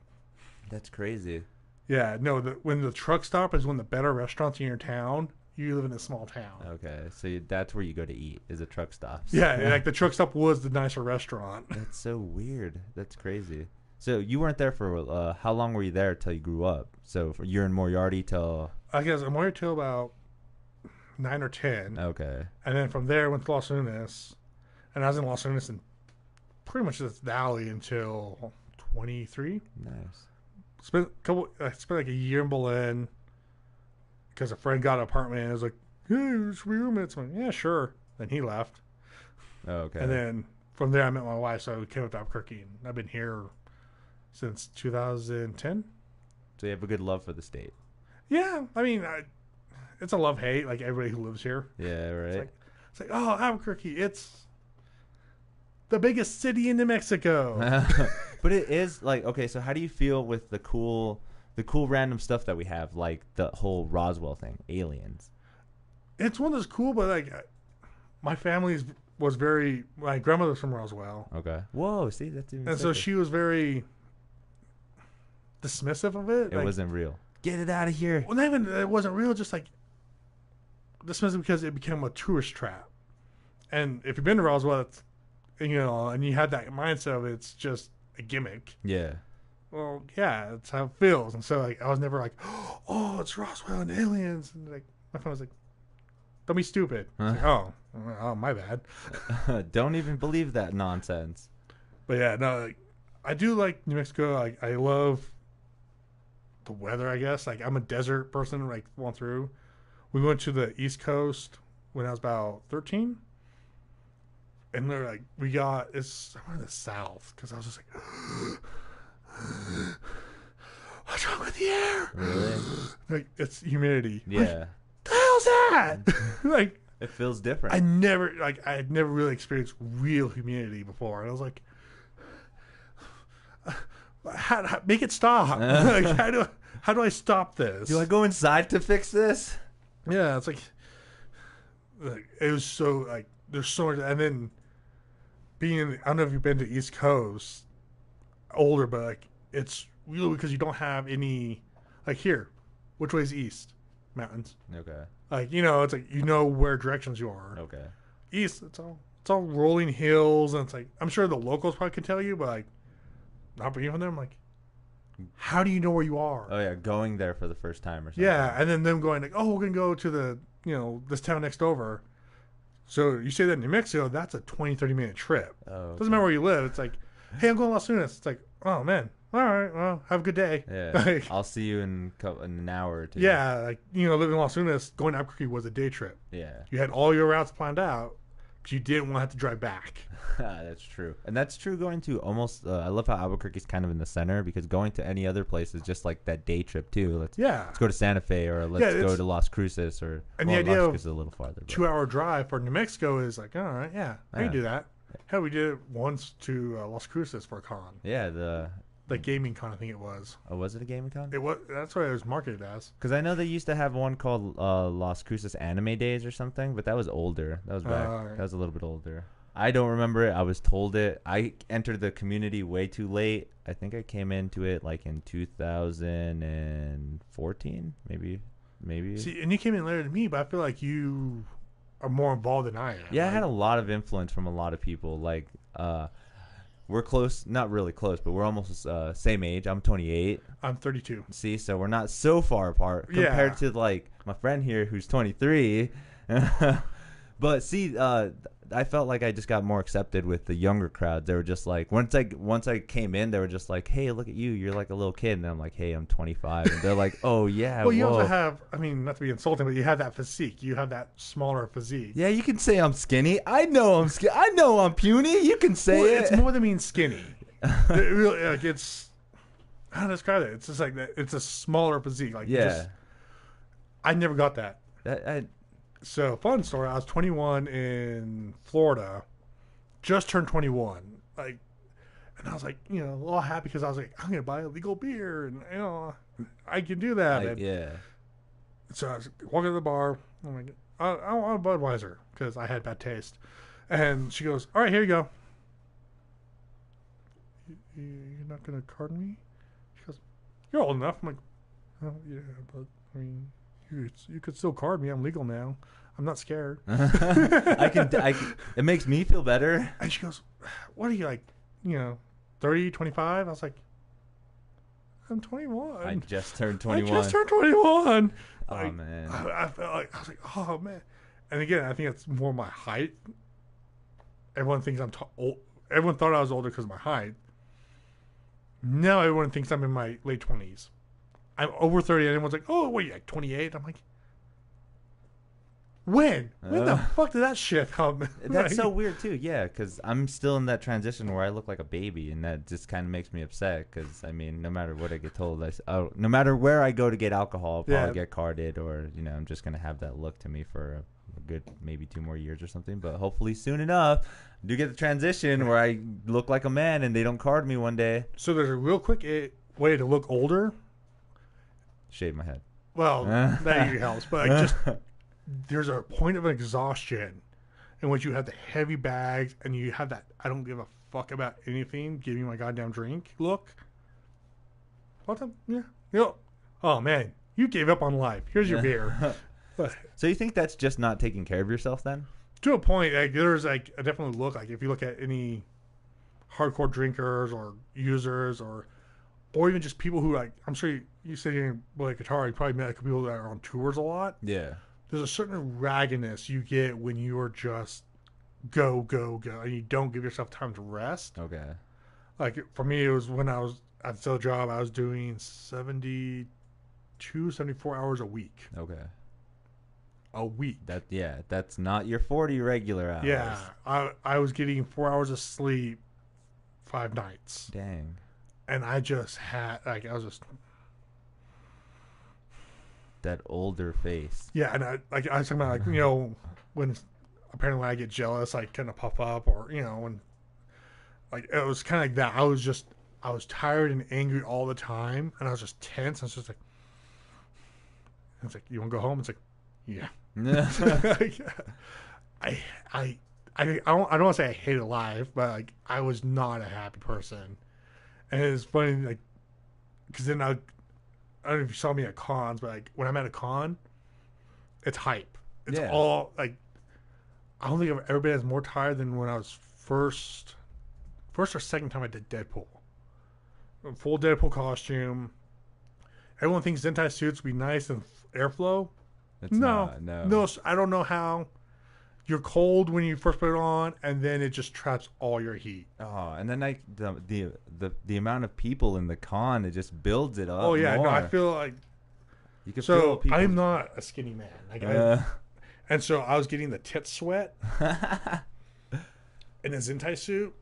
That's crazy.
Yeah, no, when the truck stop is when the better restaurants in your town, you live in a small town.
Okay, so that's where you go to eat, is a truck stop.
Yeah, like the truck stop was the nicer restaurant.
That's so weird. That's crazy. So you weren't there for, how long were you there till you grew up? So you're in Moriarty till...
I guess I'm there till about 9 or 10.
Okay.
And then from there, I went to Los Lunas. And I was in Los Lunas in pretty much this valley until 23.
Nice.
I spent like a year in Berlin because a friend got an apartment and I was like, hey, should we roommates? I'm like, yeah, sure. Then he left.
Oh, okay.
And then from there I met my wife, so I came up to Albuquerque and I've been here since 2010.
So you have a good love for the state.
Yeah, I mean, it's a love-hate, like everybody who lives here.
Yeah, right.
It's like, oh, Albuquerque, it's the biggest city in New Mexico.
But it is like, okay, so how do you feel with the cool random stuff that we have, like the whole Roswell thing, aliens?
It's one that's cool, but like my family was very, my grandmother's from Roswell.
Okay. Whoa, see, that's even
and
sicker.
so she was very dismissive of it.
It wasn't real. Get it out of here.
Well, not even it wasn't real, just like dismissive because it became a tourist trap. And if you've been to Roswell, it's, and you had that mindset of it's just a gimmick.
Yeah.
Well, yeah, that's how it feels. And so like I was never like, oh, it's Roswell and aliens. And like my friend was like, don't be stupid. Like, oh, my bad.
Don't even believe that nonsense.
But yeah, no, like, I do like New Mexico. Like I love the weather, I guess. Like I'm a desert person, like going through. We went to the East Coast when I was about 13. And they're like, I went to the South because I was just like, what's wrong with the air?
Really?
Like it's humidity.
Yeah.
Like, the hell's that? Like
it feels different.
I had never really experienced real humidity before, and I was like, how make it stop? Like, how do I stop this?
Do I go inside to fix this?
Yeah, it's like it was so like there's so much, and then I don't know if you've been to East Coast, older, but like it's really because you don't have any like here. Which way is east? Mountains.
Okay.
Like it's like where directions you are.
Okay.
East, it's all rolling hills, and it's like I'm sure the locals probably can tell you, but like not being from them, like how do you know where you are?
Oh yeah, going there for the first time or something.
Yeah, and then them going like, oh, we're gonna go to the this town next over. So you say that in New Mexico, that's a 20-30 minute trip.
Oh, okay.
Doesn't matter where you live. It's like, hey, I'm going to Los Lunas. It's like, oh man, all right, well, have a good day.
Yeah,
Like,
I'll see you in an hour or two.
yeah, like living in Los Lunas, going to Albuquerque was a day trip.
Yeah.
You had all your routes planned out. because you didn't want to have to drive back.
That's true. And that's true going to almost, I love how Albuquerque's kind of in the center, because going to any other place is just like that day trip too. Let's go to Santa Fe, or let's go to Las Cruces, or
the idea
Las Cruces is a little farther.
2-hour drive for New Mexico is like, all right, I can do that. Hell, we did it once to Las Cruces for a con.
Yeah, the
gaming con, I think it was.
Oh, was it a gaming con?
It was. That's what it was marketed as.
Because I know they used to have one called Las Cruces Anime Days or something, but that was older. That was back. That was a little bit older. I don't remember it. I was told it. I entered the community way too late. I think I came into it like in 2014, maybe.
See, and you came in later than me, but I feel like you are more involved than I am.
Yeah, I had a lot of influence from a lot of people. Like, we're close, not really close, but we're almost same age. I'm 28.
I'm 32.
See, so we're not so far apart compared to like my friend here who's 23. But see, I felt like I just got more accepted with the younger crowd. They were just like, once I came in, they were just like, hey, look at you, you're like a little kid. And I'm like, hey, I'm 25. And they're like, oh yeah.
Well, you also have, I mean, not to be insulting, but you have that physique. You have that smaller physique.
Yeah, you can say I'm skinny. I know I'm skinny. I know I'm puny. You can say it.
It's more than being skinny. It really, like, it's, how to describe it? It's just like that. It's a smaller physique. Like, I never got that. So, fun story. I was 21 in Florida, just turned 21. Like, and I was like, you know, all happy because I was like, I'm gonna buy a legal beer, and you know, I can do that. So I was walking to the bar. I'm like, I want a Budweiser because I had bad taste. And she goes, all right, here you go. You're not gonna card me? She goes, you're old enough. I'm like, oh yeah, but I mean, you could still card me. I'm legal now. I'm not scared.
It makes me feel better.
And she goes, what are you, like, 30, 25? I was like, I'm 21.
I just turned 21.
Like,
man.
I felt like, I was like, oh man. And again, I think it's more my height. Everyone thinks I'm old. Everyone thought I was older because of my height. Now everyone thinks I'm in my late 20s. I'm over 30, and everyone's like, oh, what are you, like 28? I'm like, when the fuck did that shit come?
That's so weird too. Yeah, because I'm still in that transition where I look like a baby, and that just kind of makes me upset. Because I mean, no matter what I get told, no matter where I go to get alcohol, I'll probably get carded, or I'm just gonna have that look to me for a good maybe 2 more years or something. But hopefully soon enough, I do get the transition where I look like a man, and they don't card me one day.
So there's a real quick way to look older.
Shave my head.
Well, that usually helps, but like just. There's a point of exhaustion in which you have the heavy bags and you have that I don't give a fuck about anything, give me my goddamn drink look. What the? Yeah. Oh, man. You gave up on life. Here's your beer.
So you think that's just not taking care of yourself then?
To a point. Like, there's like a definitely look. Like if you look at any hardcore drinkers or users or even just people who, like, I'm sure you said you play guitar, you probably met like people that are on tours a lot.
Yeah.
There's a certain raggedness you get when you are just go, and you don't give yourself time to rest.
Okay.
Like, for me, it was when I was at the job, I was doing 74 hours a week.
Okay.
A week.
That's not your 40 regular hours.
Yeah. I was getting 4 hours of sleep 5 nights.
Dang.
And I just had, like, I was just...
That older face.
Yeah, and I was talking about, like, when apparently when I get jealous, I kind of puff up, or when, like, it was kind of like that. I was tired and angry all the time, and I was just tense. I was just like, it's like, you want to go home? It's like, yeah. I don't want to say I hated life, but like I was not a happy person, and it's funny, like, because then I don't know if you saw me at cons, but like when I'm at a con, it's hype. It's all like, I don't think I've ever been as more tired than when I was first or second time I did Deadpool. A full Deadpool costume. Everyone thinks Zentai suits would be nice and airflow. No, I don't know how. You're cold when you first put it on, and then it just traps all your heat.
Oh, and then like the amount of people in the con, it just builds it up.
Oh yeah,
more.
No, I feel like
you can feel people.
I'm not a skinny man, like and so I was getting the tit sweat, in a Zentai suit,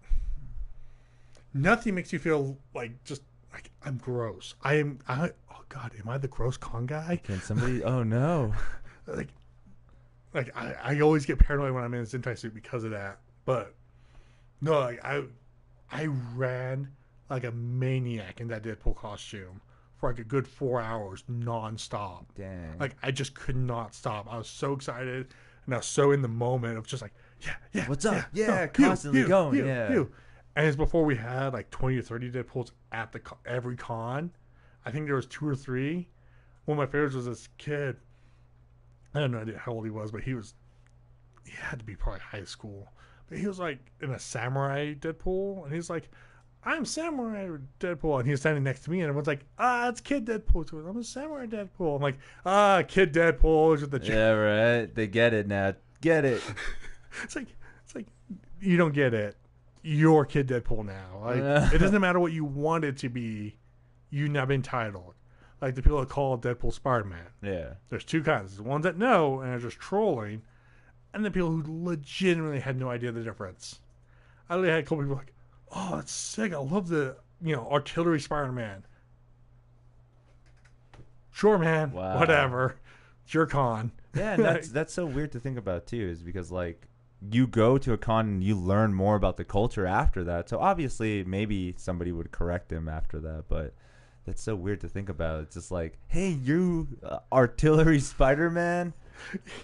nothing makes you feel like just like I'm gross. Oh God, am I the gross con guy?
Can somebody? Oh no!
like I always get paranoid when I'm in a Zentai suit because of that. But no, like I ran like a maniac in that Deadpool costume for like a good 4 hours nonstop.
Dang!
Like I just could not stop. I was so excited and I was so in the moment of just like, yeah.
What's up?
Yeah,
Yeah,
no,
constantly going. Yeah.
And it's before we had like 20 or 30 Deadpools at every con. I think there was 2 or 3. One of my favorites was this kid. I have no idea how old he was, but he had to be probably high school. But he was like in a samurai Deadpool, and he's like, I'm Samurai Deadpool. And he was standing next to me, and everyone's like, it's Kid Deadpool. So I'm a Samurai Deadpool. I'm like, Kid Deadpool is with the
Yeah, right. They get it now. Get it.
It's like you don't get it. You're Kid Deadpool now. Like it doesn't matter what you want it to be. You've now been titled. Like the people that call Deadpool Spider-Man.
Yeah.
There's 2 kinds. There's the ones that know and are just trolling, and the people who legitimately had no idea the difference. I literally had a couple people like, oh, that's sick. I love the artillery Spider-Man. Sure, man.
Wow.
Whatever. It's your con.
Yeah, and that's so weird to think about too, is because like you go to a con and you learn more about the culture after that. So obviously maybe somebody would correct him after that, but that's so weird to think about. It's just like, hey, you artillery Spider-Man.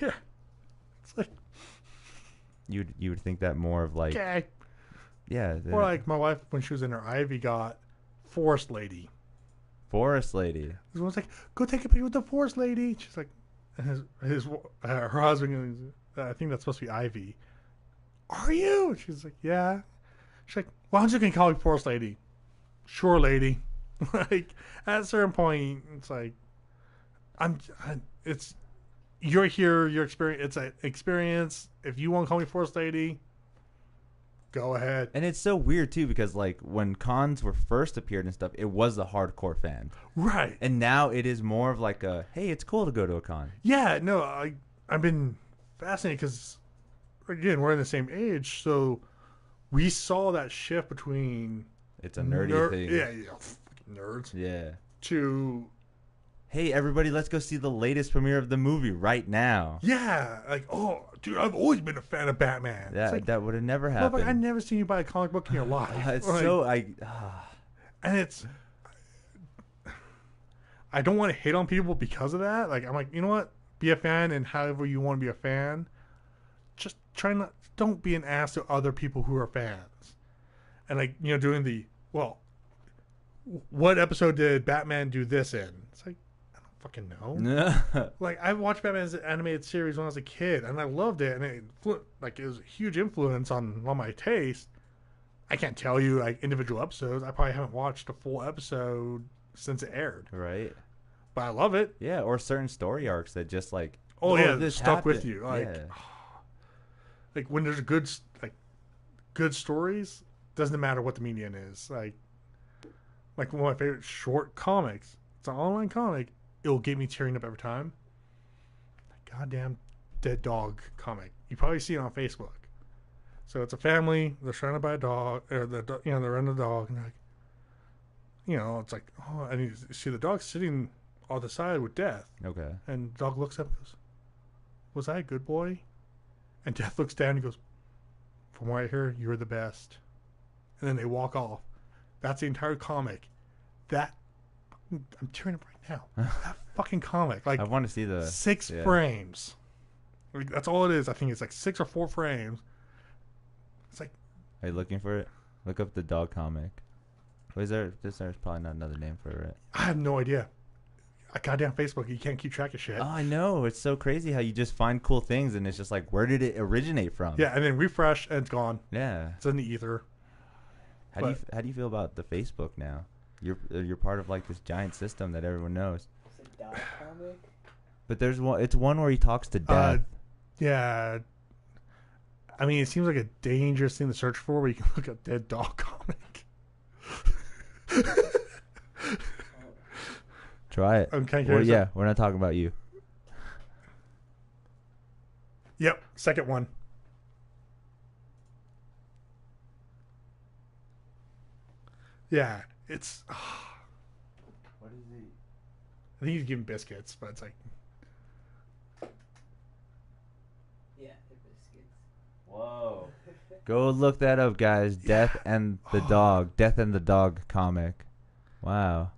Yeah. It's like
you would think that more of like,
okay.
Yeah.
Or like my wife when she was in her Ivy got Forest Lady.
Forest Lady.
Everyone's like, go take a picture with the Forest Lady. She's like, her husband, I think that's supposed to be Ivy. Are you? She's like, yeah. She's like, why don't you can call me Forest Lady? Sure, lady. Like at a certain point, it's like, it's you're here, your experience. It's an experience. If you want to call me Forest Lady, go ahead.
And it's so weird too because like when cons were first appeared and stuff, it was the hardcore fan,
right?
And now it is more of like a, hey, it's cool to go to a con.
Yeah, no, I've been fascinated because again, we're in the same age, so we saw that shift between
it's a nerdy thing.
Yeah, nerds.
Yeah.
To
hey, everybody, let's go see the latest premiere of the movie right now.
Yeah, like, oh, dude, I've always been a fan of Batman.
Yeah,
like,
that would have never happened.
I've never seen you buy a comic book in your life.
It's
like,
so
and it's I don't want to hate on people because of that. Like, I'm like, you know what? Be a fan, and however you want to be a fan, just don't be an ass to other people who are fans. And like, doing what episode did Batman do this in? It's like, I don't fucking know. Like, I watched Batman's animated series when I was a kid, and I loved it, and it was a huge influence on my taste. I can't tell you like individual episodes. I probably haven't watched a full episode since it aired.
Right.
But I love it.
Yeah, or certain story arcs that just like,
this stuck happened with you. Like,
yeah.
Like when there's good stories, doesn't matter what the medium is. Like one of my favorite short comics. It's an online comic. It'll get me tearing up every time. Goddamn Dead Dog comic. You probably see it on Facebook. So it's a family. They're surrounded by a dog, or they're in the dog, and it's like, oh, and you see the dog sitting on the side with Death.
Okay.
And the dog looks up and goes, "Was I a good boy?" And Death looks down and goes, "From what I hear, you're the best." And then they walk off. That's the entire comic. I'm tearing up right now. That fucking comic. Like,
I want to see the
6 frames. Like, that's all it is. I think it's like 6 or 4 frames. It's like,
are you looking for it? Look up the dog comic. There's probably not another name for it.
I have no idea. Goddamn Facebook, you can't keep track of shit.
Oh, I know. It's so crazy how you just find cool things and it's just like, where did it originate from?
Yeah, and then refresh and it's gone.
Yeah.
It's in the ether.
How do you feel about the Facebook now? You're part of like this giant system that everyone knows.
It's a dog comic.
But there's one. It's one where he talks to Death.
Yeah. I mean, it seems like a dangerous thing to search for, where you can look up Dead Dog comic.
Try it.
Okay.
Well, yeah, we're not talking about you.
Yep. Second one. Yeah, it's.
What is he?
I think he's giving biscuits, but it's like.
Yeah, the biscuits.
Whoa. Go look that up, guys. Death and the Dog. Death and the Dog comic. Wow.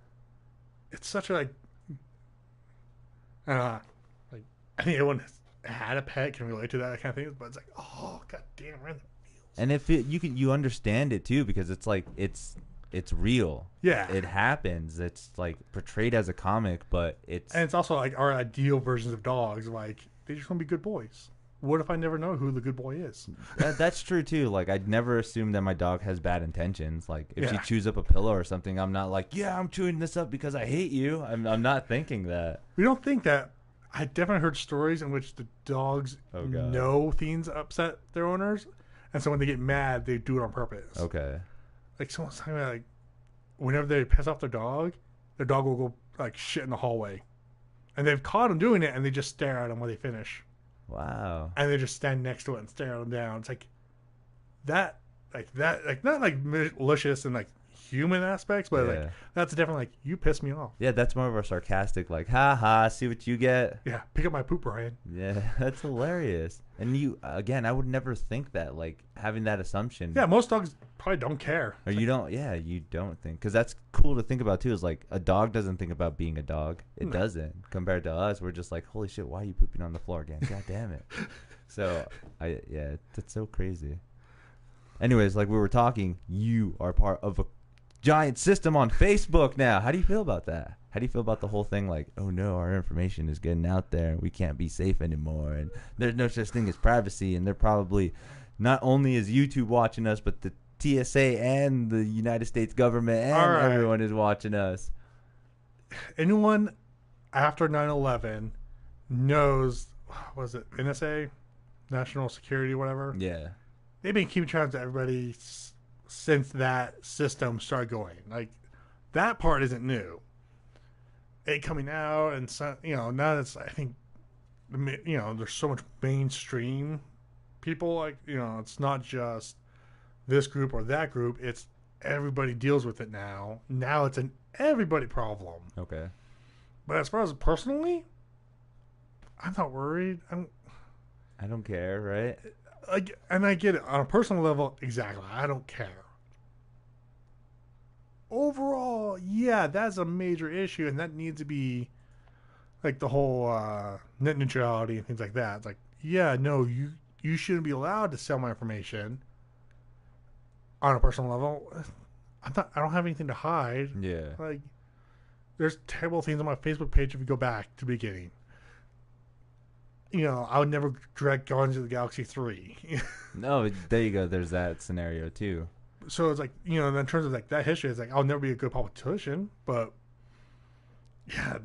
It's such a like. Like I think everyone has had a pet can relate to that kind of thing, but it's like, oh god damn, right in the feels.
And if you understand it too, because it's like it's real.
Yeah,
It happens. It's like portrayed as a comic, but it's
and it's also like our ideal versions of dogs. Like they just want to be good boys. What if I never know who the good boy is?
that's true too. Like I'd never assume that my dog has bad intentions. Like if she
Yeah.
chews up a pillow or something, I'm not like, yeah, I'm chewing this up because I hate you. I'm not thinking that.
We don't think that. I definitely heard stories in which the dogs
Oh, God.
know things upset their owners, and so when they get mad, they do it on purpose.
Okay.
Like someone's talking about like whenever they piss off their dog will go like shit in the hallway, and they've caught them doing it, and they just stare at them when they finish,
Wow.
and they just stand next to it and stare them down. It's like that, like not like malicious and like human aspects, but
Yeah.
like that's definitely like you piss me off.
Yeah, that's more of a sarcastic, like, ha ha, see what you get.
Yeah, pick up my poop, Brian.
Yeah, that's hilarious. And you, again, I would never think that, like, having that assumption.
Yeah, most dogs probably don't care.
Or you don't, yeah, you don't think. Because that's cool to think about, too, is like, a dog doesn't think about being a dog. It
No.
doesn't. Compared to us, we're just like, holy shit, why are you pooping on the floor again? God damn it. So, yeah, that's so crazy. Anyways, like we were talking, you are part of a giant system on Facebook now. How do you feel about that? How do you feel about the whole thing? Like, oh no, our information is getting out there and we can't be safe anymore, and there's no such thing as privacy, and they're probably not only is YouTube watching us, but the TSA and the United States government and
All right.
everyone is watching us.
Anyone after 9/11 knows, was it NSA, National Security, whatever?
Yeah.
They've been keeping track of everybody since that system started going. Like that part isn't new. It coming out and so, now it's, I think, there's so much mainstream people, like, it's not just this group or that group. It's everybody deals with it now. Now it's an everybody problem.
Okay.
But as far as personally, I'm not worried.
I don't care, right?
And I get it on a personal level. Exactly. I don't care. Overall, yeah, that's a major issue, and that needs to be like the whole net neutrality and things like that. It's like, yeah, no, you shouldn't be allowed to sell my information on a personal level. I don't have anything to hide.
Yeah.
Like, there's terrible things on my Facebook page if you go back to the beginning. I would never direct Guardians of the Galaxy 3.
No, there you go. There's that scenario too.
So it's like, in terms of like that history, it's like I'll never be a good politician, but yeah,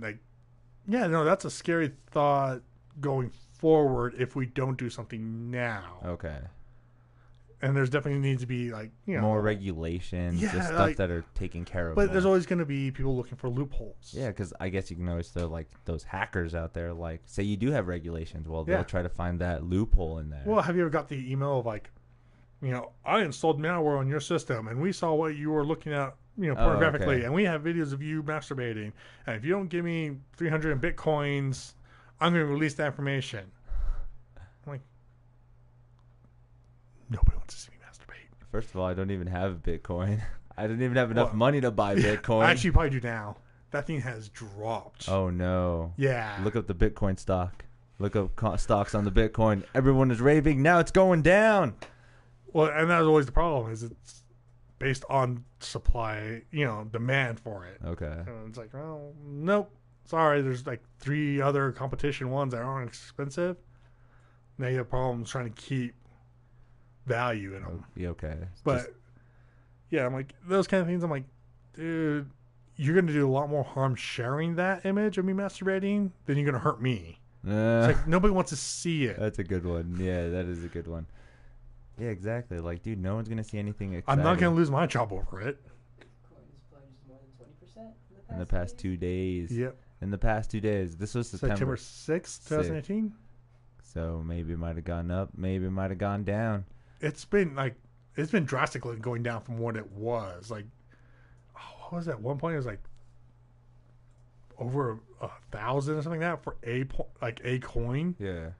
no, that's a scary thought going forward if we don't do something now.
Okay.
And there's definitely needs to be like,
More regulations,
Yeah,
just stuff
like-
that are taken care of.
but
more.
there's always going to be people looking for loopholes.
Yeah, because I guess you can always throw like those hackers out there. Like, say you do have regulations, well, they'll
Yeah.
try to find that loophole in there.
Well, have you ever got the email of like, I installed malware on your system and we saw what you were looking at, pornographically,
okay.
and we have videos of you masturbating. And if you don't give me 300 Bitcoins, I'm going to release that information. I'm like, nobody wants to see me masturbate.
First of all, I don't even have Bitcoin. I don't even have enough
Well,
money to buy Bitcoin.
I actually probably do now. That thing has dropped.
Oh no!
Yeah.
Look up the Bitcoin stock. Look up stocks on the Bitcoin. Everyone is raving. Now it's going down.
Well, and that's always the problem, is it's based on supply, demand for it.
Okay.
And it's like, well, nope. Sorry, there's like 3 other competition ones that aren't expensive. Now you have problems trying to keep value in them.
Yeah, okay.
But yeah, I'm like, those kind of things, I'm like, dude, you're going to do a lot more harm sharing that image of me masturbating than you're going to hurt me. It's like, nobody wants to see it.
That's a good one. Yeah, that is a good one. Yeah, exactly. Like, dude, no one's going to see anything exciting.
I'm not going to lose my job over it.
Bitcoin has plunged more than 20%
In the past 2 days.
Yep.
In the past 2 days. This was
September 6th, 2018.
So maybe it might have gone up. Maybe it might have gone down.
It's been drastically going down from what it was. Like, what was that? One point it was like over 1,000 or something like that for a coin,
Yeah.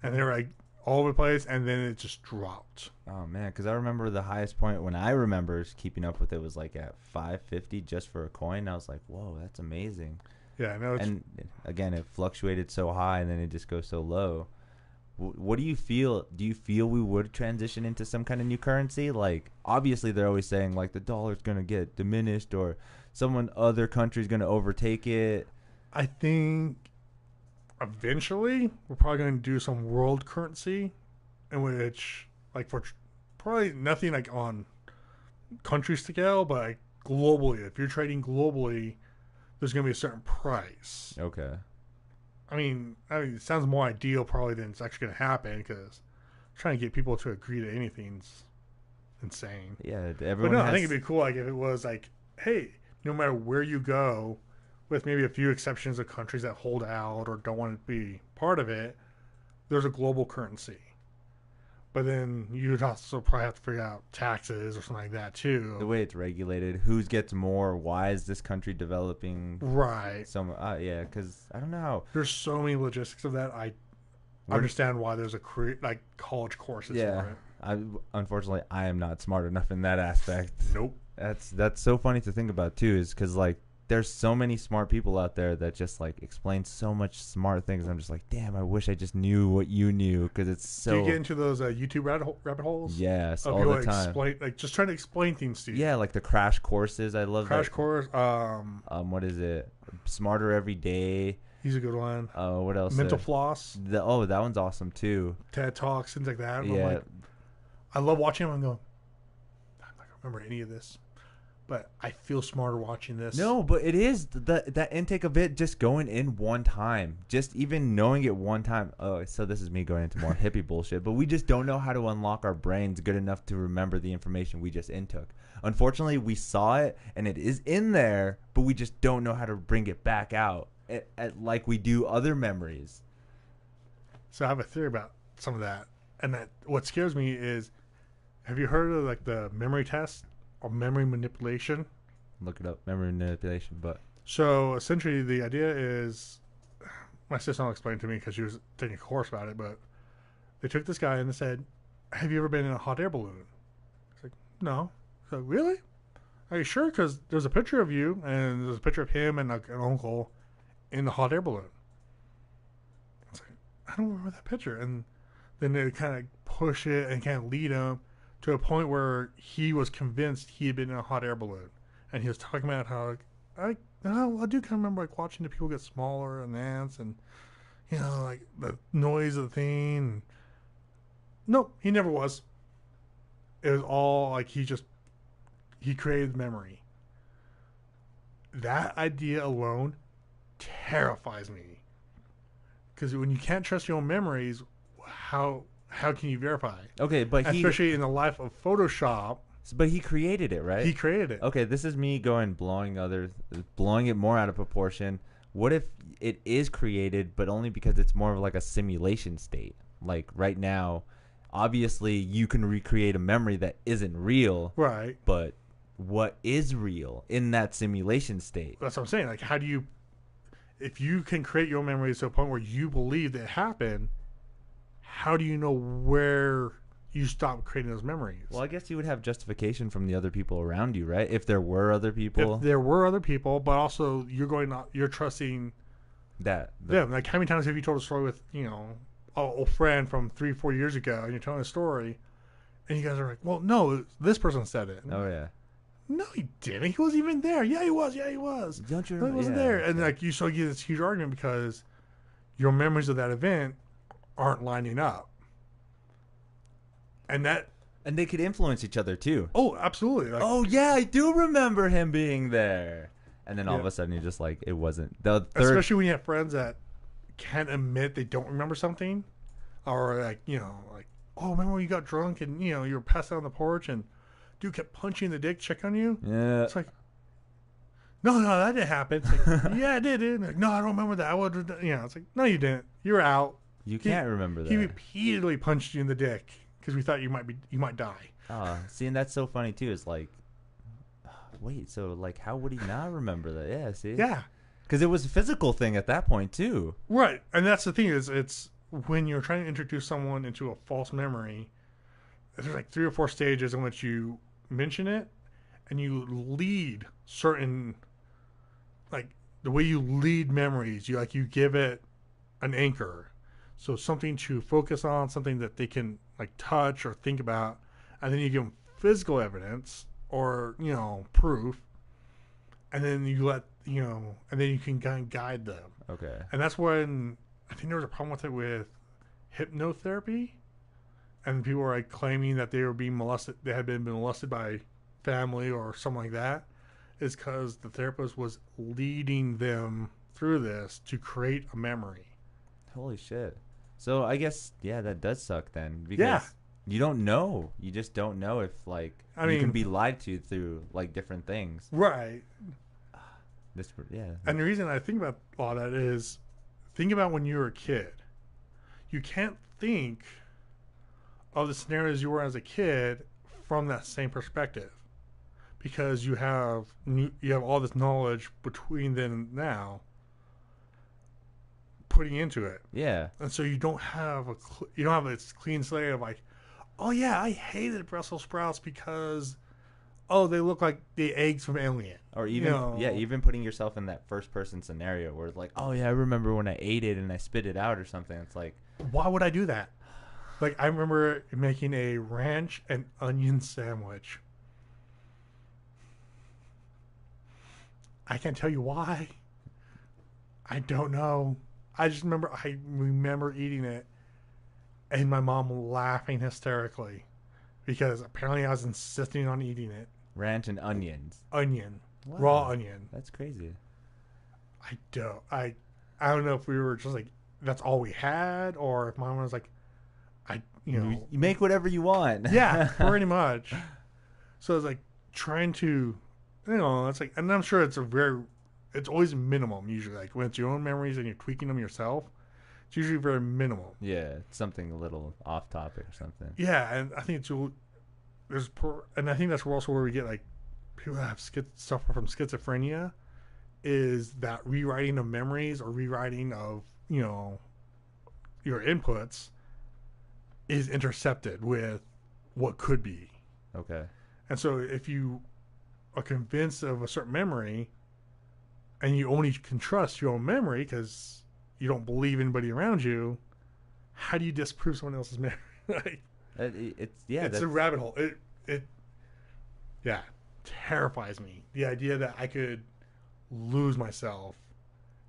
and they were like all over the place, and then it just dropped.
Oh man, because I remember the highest point when I remember keeping up with it was like at 550 just for a coin. I was like, whoa, that's amazing.
Yeah, I know.
And again, it fluctuated so high and then it just goes so low. What do you feel? Do you feel we would transition into some kind of new currency? Like, obviously, they're always saying like the dollar's gonna get diminished or other country's gonna overtake it.
I think eventually we're probably going to do some world currency, in which like for probably nothing like on country scale, but like globally. If you're trading globally, there's going to be a certain price.
Okay.
I mean, it sounds more ideal probably than it's actually going to happen, because trying to get people to agree to anything's insane.
Yeah,
But
everyone.
no, I think it'd be cool like if it was like, hey, no matter where you go, with maybe a few exceptions of countries that hold out or don't want to be part of it, there's a global currency. But then you'd also probably have to figure out taxes or something like that too.
the way it's regulated, who gets more? Why is this country developing?
Right.
So yeah, because I don't know.
There's so many logistics of that. I understand why there's like college courses for it.
Unfortunately, I am not smart enough in that aspect.
Nope.
That's so funny to think about too, is because like there's so many smart people out there that just like explain so much smart things. I'm just like, damn, I wish I just knew what you knew, because it's so.
Do you get into those YouTube rabbit holes?
Yes,
of
all
people
the time.
Like just trying to explain things to you.
Yeah, like the crash courses. I love
Crash
that.
course.
What is it? Smarter Every Day.
He's a good one.
What else?
Mental Floss.
That one's awesome too.
TED Talks, things like that. And
Yeah.
I'm like, I love watching them. I'm going, I'm not gonna remember any of this, but I feel smarter watching this.
No, but it is that intake of it just going in one time, just even knowing it one time. Oh, so this is me going into more hippie bullshit, but we just don't know how to unlock our brains good enough to remember the information we just intook. Unfortunately, we saw it and it is in there, but we just don't know how to bring it back out like we do other memories.
So I have a theory about some of that, and that what scares me is, have you heard of like the memory test or memory manipulation?
Look it up, memory manipulation. But
so essentially, the idea is, my sister explained to me because she was taking a course about it. But they took this guy and they said, "Have you ever been in a hot air balloon?" He's like, "No." So really? Are you sure? Because there's a picture of you and there's a picture of him and like an uncle in the hot air balloon. I was like, I don't remember that picture. And then they kind of push it and kind of lead him to a point where he was convinced he had been in a hot air balloon, and he was talking about how I do kind of remember like watching the people get smaller and ants, and you know, like the noise of the thing. Nope, he never was. It was all like he created memory. That idea alone terrifies me, because when you can't trust your own memories, how can you verify?
okay, but
Especially in the life of Photoshop.
But he created it, right?
He created it.
Okay, this is me blowing it more out of proportion. What if it is created, but only because it's more of like a simulation state? Like right now, obviously you can recreate a memory that isn't real,
Right.
but what is real in that simulation state?
That's what I'm saying. Like, how do you, if you can create your memories to a point where you believe that it happened, how do you know where you stop creating those memories?
Well, I guess you would have justification from the other people around you, right? If there were other people.
If there were other people, but also you're trusting them. Like, how many times have you told a story with, you know, an old friend from 3-4 years ago, and you're telling a story, and you guys are like, well, no, this person said it.
Oh, yeah.
No, he didn't. He wasn't even there. Yeah, he was. Yeah, he was.
Don't you
No, he
remember?
wasn't there. And like you get this huge argument because your memories of that event aren't lining up. And
they could influence each other, too.
oh, absolutely. Like,
Oh, yeah, I do remember him being there. And then all of
Yeah.
a sudden you're just like, it wasn't. The third.
especially when you have friends that can't admit they don't remember something, or like, you know, like, oh, remember when you got drunk and, you know, you were passed out on the porch and dude kept punching the dick, check on you?
Yeah.
It's like, no, that didn't happen. It's like, yeah, it did. Like, no, I don't remember that. I would, you know, it's like, no, you didn't. You were out.
You can't remember that.
He repeatedly punched you in the dick because we thought you might die.
See, and that's so funny too. It's like, Wait, so like, how would he not remember that? Yeah, see.
Yeah,
Because it was a physical thing at that point too.
right. And that's the thing is, it's when you're trying to introduce someone into a false memory. There's like 3 or 4 stages in which you mention it, and you lead certain, like the way you lead memories. You give it an anchor, so something to focus on, something that they can like touch or think about, and then you give them physical evidence or proof, and then and then you can kind of guide them.
Okay.
And that's when I think there was a problem with it with hypnotherapy, and people were like claiming that they were being molested. They had been molested by family or something like that. Is because the therapist was leading them through this to create a memory.
Holy shit. So I guess that does suck then, because you don't know. You just don't know if you can be lied to through like different things.
Right. And the reason I think about all that is, think about when you were a kid. You can't think of the scenarios you were as a kid from that same perspective, because you have all this knowledge between then and now putting into it.
Yeah.
And so you don't have this clean slate of like, oh yeah, I hated Brussels sprouts because they look like the eggs from Alien.
Or even even putting yourself in that first person scenario where it's like, oh yeah, I remember when I ate it and I spit it out or something. It's like,
why would I do that? Like, I remember making a ranch and onion sandwich. I can't tell you why. I don't know. I remember eating it and my mom laughing hysterically because apparently I was insisting on eating it.
Ranch and onions.
Onion.
Wow.
Raw onion.
That's crazy.
I don't know if we were just like, that's all we had, or if mom was like,
you make whatever you want.
Yeah, pretty much. So it's like trying to, it's like, and I'm sure it's always minimum usually. Like when it's your own memories and you're tweaking them yourself, it's usually very minimal.
Yeah, it's something a little off topic or something.
Yeah, and I think and I think that's also where we get like people that suffer from schizophrenia, is that rewriting of memories or rewriting of your inputs is intercepted with what could be.
Okay.
And so if you are convinced of a certain memory and you only can trust your own memory because you don't believe anybody around you, how do you disprove someone else's memory? It's a rabbit hole. It terrifies me. The idea that I could lose myself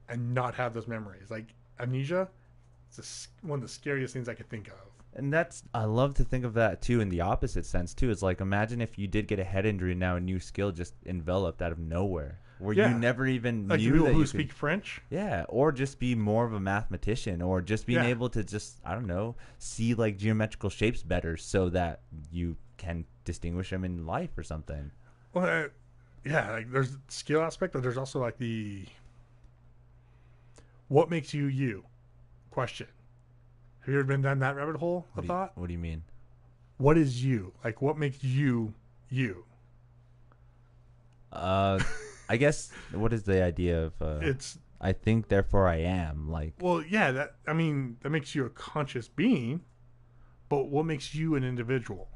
and not have those memories. Like amnesia, it's one of the scariest things I could think of.
And I love to think of that too in the opposite sense too. It's like, imagine if you did get a head injury and now a new skill just enveloped out of nowhere, where you never even
like
knew
people
that
who
you
speak French.
Yeah, or just be more of a mathematician, or just being able to just, I don't know, see like geometrical shapes better so that you can distinguish them in life or something.
Well, like there's the skill aspect, but there's also like the what makes you you question. Have you ever been down that rabbit hole of thought?
What do you mean?
What is you? Like, what makes you you?
I guess, what is the idea of
it's
I think therefore I am, like,
well, yeah, that makes you a conscious being, but what makes you an individual?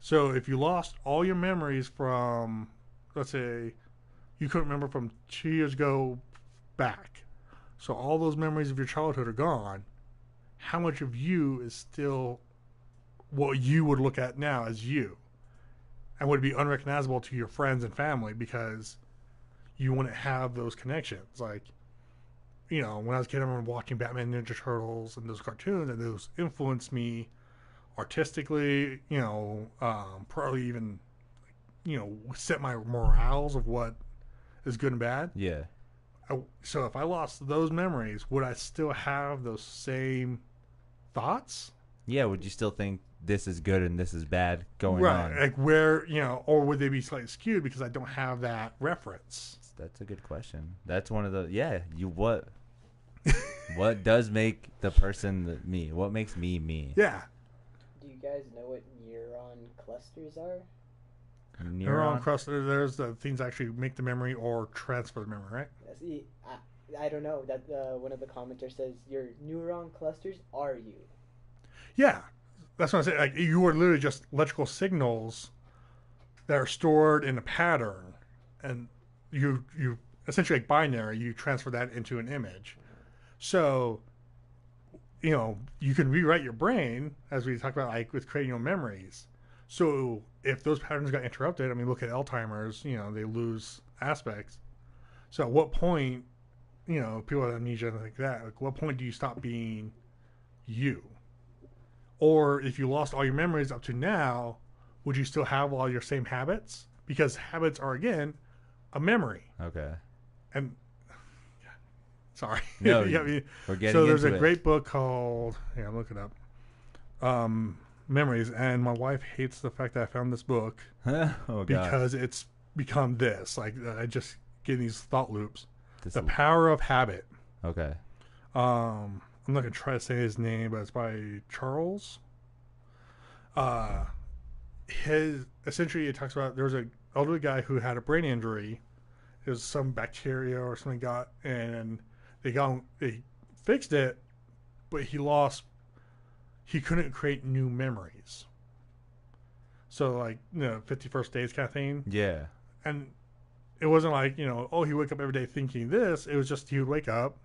So if you lost all your memories from, let's say you couldn't remember from 2 years ago back, so all those memories of your childhood are gone, how much of you is still what you would look at now as you? And would it be unrecognizable to your friends and family because you wouldn't have those connections? Like, when I was a kid, I remember watching Batman Ninja Turtles and those cartoons, and those influenced me artistically, probably even, set my morals of what is good and bad.
Yeah.
So if I lost those memories, would I still have those same thoughts?
Yeah, would you still think this is good and this is bad going
right,
on?
like where, or would they be slightly skewed because I don't have that reference?
That's a good question. That's one of the, what does make the person me? What makes me me?
Yeah.
Do you guys know what neuron clusters are?
Neuron
Neuron.
cluster. There's the things that actually make the memory or transfer the memory, right?
See, I don't know. That one of the commenters says your neuron clusters are you.
Yeah, that's what I'm saying. Like you are literally just electrical signals that are stored in a pattern, and you essentially like binary. You transfer that into an image. So, you can rewrite your brain as we talked about, like with creating your memories. So if those patterns got interrupted, I mean, look at Alzheimer's. They lose aspects. So at what point, people with amnesia and like that, like what point do you stop being you? Or if you lost all your memories up to now, would you still have all your same habits? Because habits are, again, a memory.
Okay.
And, sorry.
No,
Yeah,
we're getting
so there's
into
a
it.
great book called, look it up, Memories. And my wife hates the fact that I found this book
Oh, God.
because it's become this. Like, I just get these thought loops.
This-
The Power of Habit.
Okay.
I'm not gonna try to say his name, but it's by Charles. Essentially it talks about there was an elderly guy who had a brain injury. It was some bacteria or something and they fixed it, but he couldn't create new memories. So like 51st days kind of thing.
Yeah.
And it wasn't like he would wake up every day thinking this. It was just he would wake up.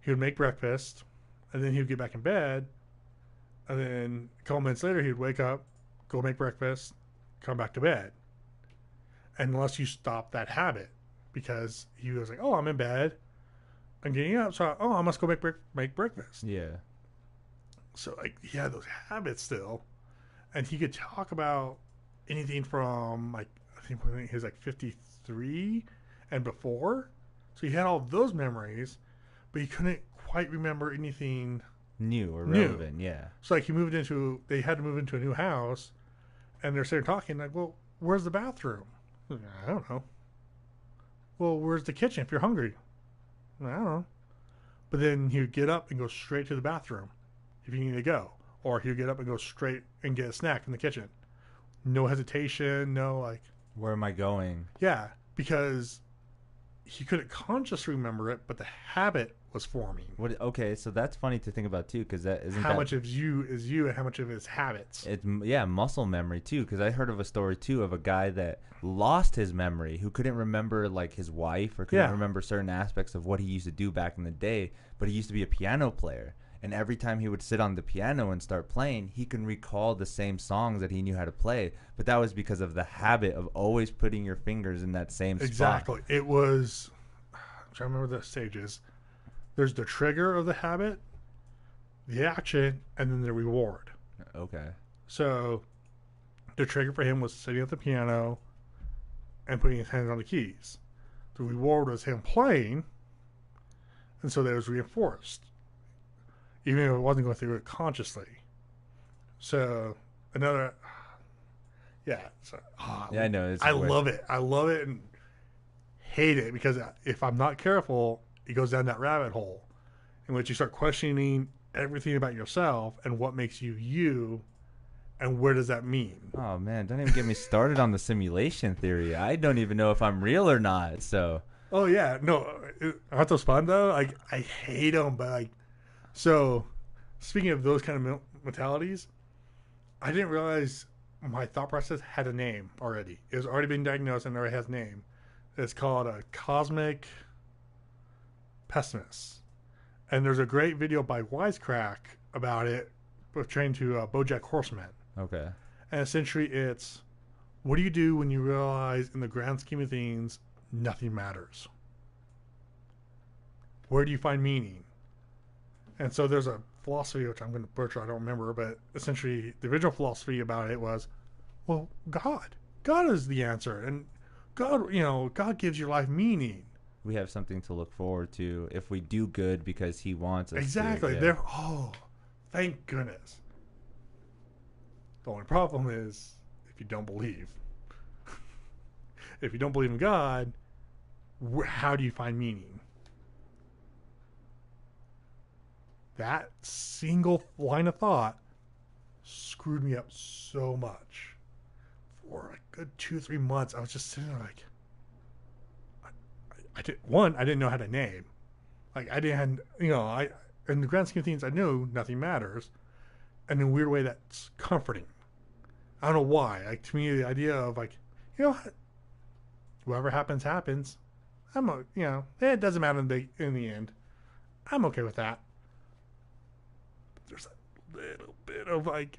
He would make breakfast, and then he would get back in bed, and then a couple minutes later, he'd wake up, go make breakfast, come back to bed. Unless you stop that habit, because he was like, oh, I'm in bed, I'm getting up, so I must go make breakfast.
Yeah.
So like he had those habits still, and he could talk about anything from like I think he was like 53 and before, so he had all those memories. But he couldn't quite remember anything
New or
New.
relevant. Yeah.
So like they had to move into a new house, and they're sitting talking like, well, where's the bathroom? I don't know. Well, where's the kitchen if you're hungry? I don't know. But then he would get up and go straight to the bathroom if you need to go, or he would get up and go straight and get a snack in the kitchen. No hesitation, no like.
Where am I going?
Yeah, because he couldn't consciously remember it, but the habit was forming.
What? Okay, so that's funny to think about too, because that isn't
How
that,
much of you is you, and how much of it is habits.
It's muscle memory too, because I heard of a story too of a guy that lost his memory, who couldn't remember like his wife or couldn't remember certain aspects of what he used to do back in the day, but he used to be a piano player. And every time he would sit on the piano and start playing, he can recall the same songs that he knew how to play. But that was because of the habit of always putting your fingers in that same spot.
Exactly. It was, I'm trying to remember the stages. There's the trigger of the habit, the action, and then the reward.
Okay.
So the trigger for him was sitting at the piano and putting his hands on the keys. The reward was him playing, and so that was reinforced, even if it wasn't going through it consciously. So another, So,
Yeah, I know.
I love it. I love it and hate it because if I'm not careful, it goes down that rabbit hole in which you start questioning everything about yourself and what makes you you, and where does that mean?
Oh man, don't even get me started on the simulation theory. I don't even know if I'm real or not. So.
Oh yeah, no, aren't those fun though? Like I hate them, but like, so speaking of those kind of mentalities, I didn't realize my thought process had a name already. It was already been diagnosed and already has a name. It's called a cosmic pessimist. And there's a great video by Wisecrack about it, portraying to BoJack Horseman.
Okay.
And essentially it's, what do you do when you realize in the grand scheme of things, nothing matters? Where do you find meaning? And so there's a philosophy, which I'm going to butcher, I don't remember, but essentially the original philosophy about it was, well, God is the answer. And God gives your life meaning.
We have something to look forward to if we do good because he wants us
Exactly.
to.
There. Oh, thank goodness. The only problem is if you don't believe. If you don't believe in God, how do you find meaning? That single line of thought screwed me up so much. for a good 2-3 months, I was just sitting there like, I didn't know how to name. Like, I didn't, in the grand scheme of things, I knew nothing matters. And in a weird way, that's comforting. I don't know why. Like, to me, the idea of, like, whatever happens, happens. It doesn't matter in the end. I'm okay with that. But there's a little bit of, like,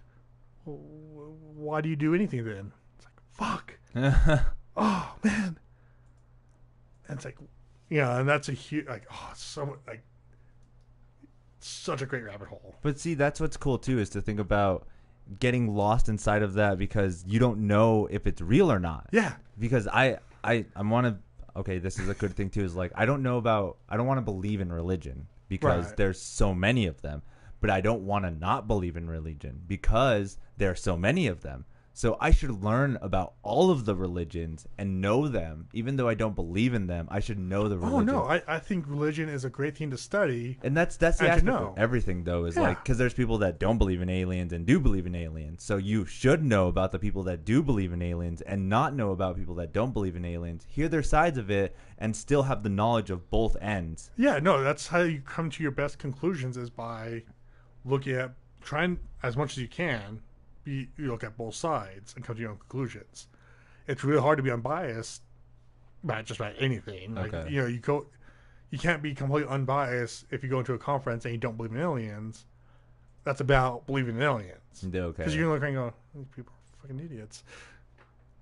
why do you do anything then? It's like, fuck. Oh, man. And it's like, and that's a huge, like, such a great rabbit hole.
But see, that's what's cool too, is to think about getting lost inside of that because you don't know if it's real or not.
Yeah.
Because I want to, okay, this is a good thing too, is like, I don't want to believe in religion because there's so many of them, but I don't want to not believe in religion because there are so many of them. So I should learn about all of the religions and know them. Even though I don't believe in them, I should know the religion.
Oh, no. I think religion is a great thing to study.
And that's the aspect of everything, though, is like, because there's people that don't believe in aliens and do believe in aliens. So you should know about the people that do believe in aliens and not know about people that don't believe in aliens. Hear their sides of it and still have the knowledge of both ends.
Yeah, no, that's how you come to your best conclusions, is by looking at, trying as much as you can, you look at both sides and come to your own conclusions. It's really hard to be unbiased about just about anything. Like,
okay.
You can't be completely unbiased if you go into a conference and you don't believe in aliens. That's about believing in aliens.
Okay.
Because you're going to look and go, these people are fucking idiots.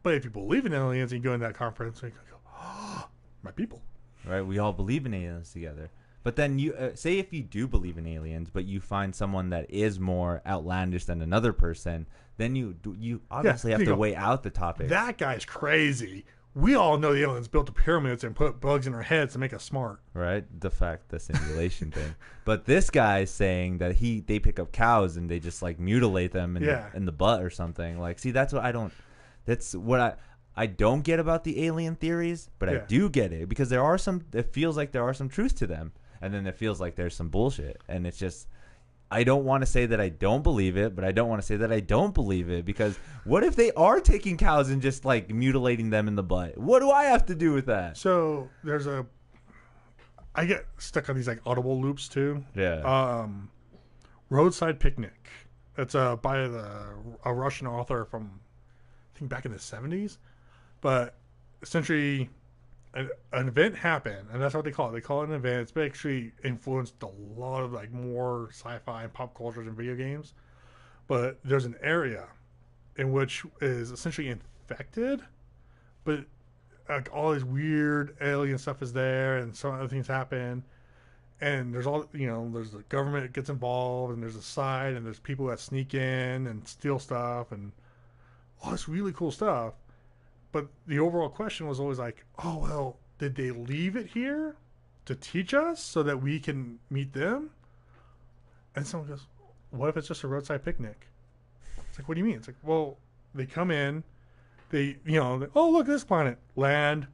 But if you believe in aliens and you go into that conference, you go, oh, my people.
Right, we all believe in aliens together. But then you say if you do believe in aliens, but you find someone that is more outlandish than another person, then you obviously have to weigh out the topic.
That guy's crazy. We all know the aliens built the pyramids and put bugs in our heads to make us smart.
Right, the simulation thing. But this guy's saying that they pick up cows and they just like mutilate them in the butt or something. Like, see, that's what I don't get about the alien theories, but I do get it because it feels like there are some truth to them. And then it feels like there's some bullshit. And it's just, I don't want to say that I don't believe it, but I don't want to say that I don't believe it. Because what if they are taking cows and just like mutilating them in the butt? What do I have to do with that?
So I get stuck on these like audible loops too.
Yeah.
Roadside Picnic. It's by a Russian author from, I think, back in the 70s. But essentially, an event happened, and that's what they call it. They call it an event. It's actually influenced a lot of like more sci-fi and pop cultures and video games. But there's an area in which is essentially infected, but like all this weird alien stuff is there, and some other things happen. And there's there's the government that gets involved, and there's a side, and there's people that sneak in and steal stuff, and all this really cool stuff. But the overall question was always like, oh, well, did they leave it here to teach us so that we can meet them? And someone goes, what if it's just a roadside picnic? It's like, what do you mean? It's like, well, they come in, oh, look at this planet, land,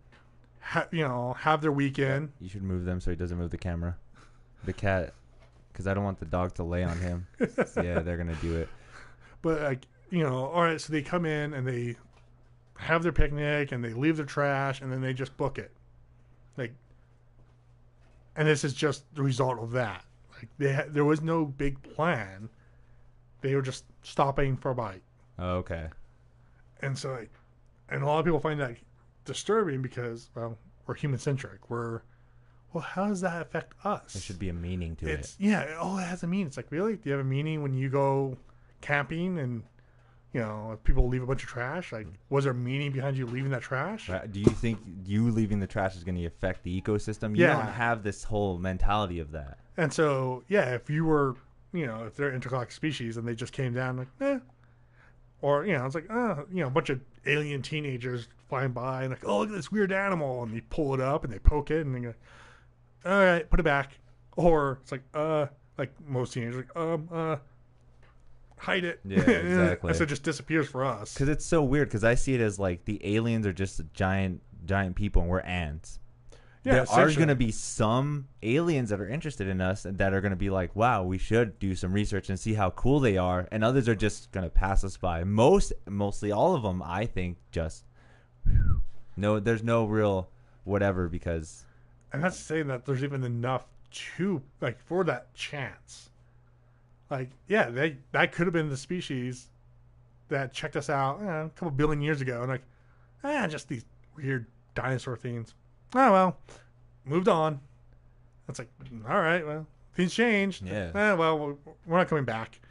have their weekend.
You should move them so he doesn't move the camera. The cat, because I don't want the dog to lay on him. Yeah, they're going to do it.
But, like, all right, so they come in and they have their picnic and they leave their trash and then they just book it. Like, and this is just the result of that. Like, there was no big plan. They were just stopping for a bite.
Oh, okay.
And so, like, and a lot of people find that disturbing because, well, we're human-centric. Well, how does that affect us?
There should be a meaning to it.
Yeah, it has a meaning. It's like, really? Do you have a meaning when you go camping and, if people leave a bunch of trash? Like, was there meaning behind you leaving that trash?
Do you think you leaving the trash is going to affect the ecosystem? You don't have this whole mentality of that.
And so, yeah, if you were, if they're intergalactic species and they just came down like, eh. Or, it's like, a bunch of alien teenagers flying by and like, oh, look at this weird animal. And they pull it up and they poke it and they go, all right, put it back. Or it's like most teenagers, hide it.
Yeah, exactly.
And so it just disappears for us.
Because it's so weird because I see it as like the aliens are just giant people and we're ants.
Yeah,
there are
essentially.
going to be some aliens that are interested in us and that are going to be like, wow, we should do some research and see how cool they are. And others are just going to pass us by. Mostly all of them, I think, just no. There's no real whatever because.
And that's saying that there's even enough to like for that chance. Like, yeah, that could have been the species that checked us out a couple billion years ago, and like, just these weird dinosaur things. Oh well, moved on. It's like, all right, well, things changed.
Yeah.
Well, we're not coming back.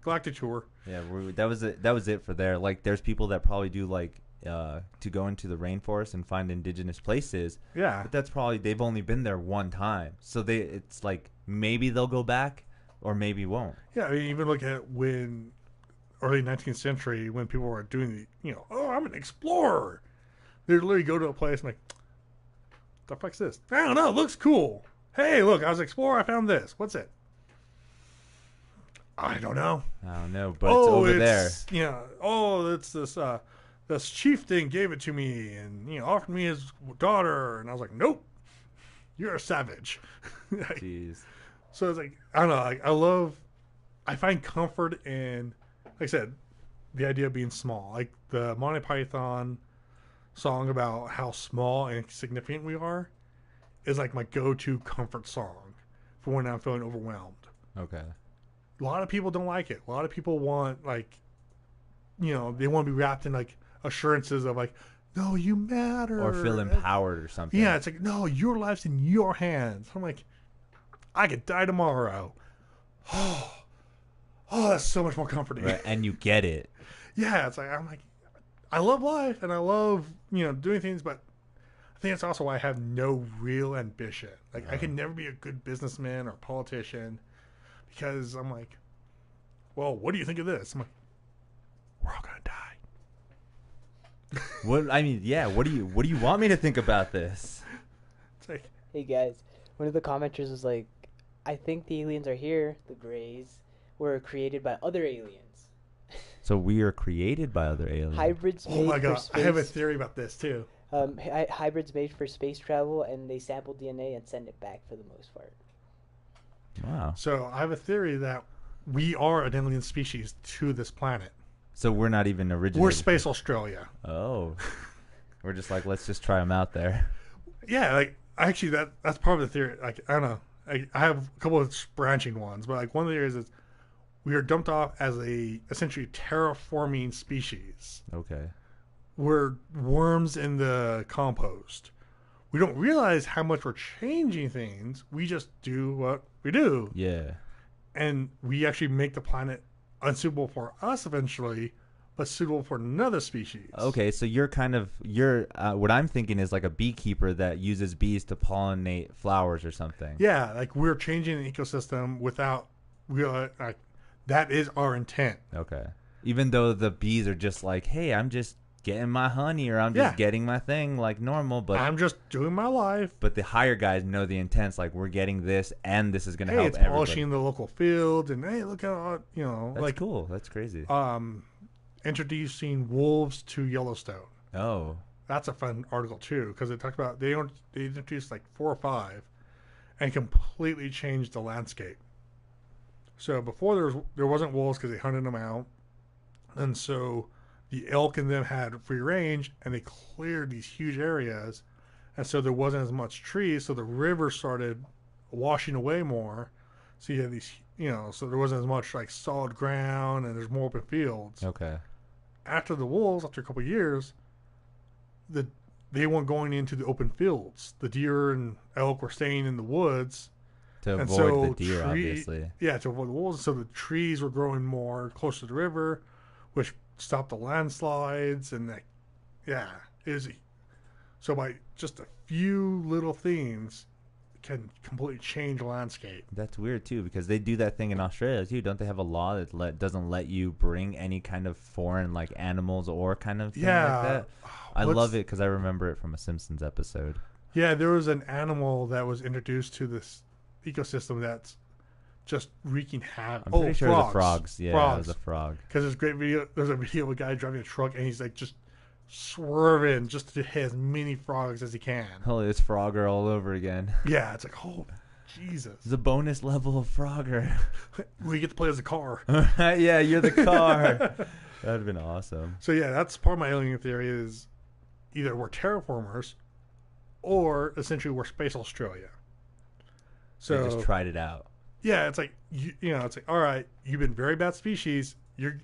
Galactic tour.
Yeah, that was it. That was it for there. Like, there's people that probably do like to go into the rainforest and find indigenous places.
Yeah,
But that's probably they've only been there one time, so it's like maybe they'll go back or maybe won't.
yeah. I mean, even look at when early 19th century when people were doing oh, I'm an explorer. They literally go to a place and like, the fuck's this? I don't know. It looks cool. Hey, look, I was an explorer. I found this. What's it? I don't know.
I don't know, but it's over there.
It's this chieftain gave it to me and offered me his daughter, and I was like, nope, you're a savage.
Jeez.
So it's like, I don't know. Like, I find comfort in, like I said, the idea of being small. Like the Monty Python song about how small and insignificant we are is like my go-to comfort song for when I'm feeling overwhelmed.
Okay.
A lot of people don't like it. A lot of people want like, they want to be wrapped in like assurances of like, no, you matter.
Or feel empowered or something.
Yeah, it's like, no, your life's in your hands. I'm like, I could die tomorrow. Oh, that's so much more comforting.
Right, and you get it.
Yeah, it's like, I'm like, I love life and I love, doing things, but I think it's also why I have no real ambition. Like, I can never be a good businessman or politician because I'm like, well, what do you think of this? I'm like, we're all gonna die.
What do you want me to think about this?
It's like,
Hey guys, one of the commenters was like, I think the aliens are here, the Greys, were created by other aliens.
So we are created by other aliens.
Hybrids
oh
made
my
for
god,
space.
I have a theory about this too.
Hybrids made for space travel, and they sample DNA and send it back for the most part.
Wow.
So I have a theory that we are an alien species to this planet.
So we're not even originated.
We're Space Australia.
Oh. We're just like, let's just try them out there.
Yeah, like actually that's part of the theory. Like, I don't know. I have a couple of branching ones, but like one of the theories is we are dumped off as a essentially terraforming species.
Okay.
We're worms in the compost. We don't realize how much we're changing things. We just do what we do.
Yeah.
And we actually make the planet unsuitable for us eventually, but suitable for another species.
Okay, so you're what I'm thinking is like a beekeeper that uses bees to pollinate flowers or something.
Yeah, like we're changing the ecosystem without real. Like, that is our intent.
Okay. Even though the bees are just like, hey, I'm just getting my honey or I'm just getting my thing like normal, but
I'm just doing my life.
But the higher guys know the intents, like we're getting this and this is going to help
it's
everybody.
polishing the local field, and hey, look how
That's
like
cool. That's crazy.
introducing wolves to Yellowstone.
Oh.
That's a fun article too, because it talks about they introduced like 4 or 5, and completely changed the landscape. So before there wasn't wolves because they hunted them out, and so the elk in them had free range, and they cleared these huge areas, and so there wasn't as much trees, so the river started washing away more. So you had these, so there wasn't as much like solid ground, and there's more open fields.
Okay.
After the wolves, after a couple of years, they weren't going into the open fields. The deer and elk were staying in the woods.
To
And
avoid
so
the deer, obviously.
Yeah, to avoid the wolves. So the trees were growing more close to the river, which stopped the landslides. And so by just a few little things can completely change the landscape.
That's weird too, because they do that thing in Australia too. Don't they have a law that doesn't let you bring any kind of foreign like animals or kind of thing like that? I love it because I remember it from a Simpsons episode.
Yeah, there was an animal that was introduced to this ecosystem that's just wreaking havoc.
I'm pretty sure
frogs.
it was a frogs. Yeah,
frogs.
it was a frog.
Because there's a video of a guy driving a truck, and he's like just swerving just to hit as many frogs as he can.
Holy, it's Frogger all over again.
Yeah, it's like, oh, Jesus.
It's a bonus level of Frogger.
We get to play as a car.
Yeah, you're the car. That'd have been awesome.
So yeah, that's part of my alien theory is either we're terraformers or essentially we're Space Australia. So
They just tried it out.
yeah, it's like it's like, all right, you've been very bad species. You're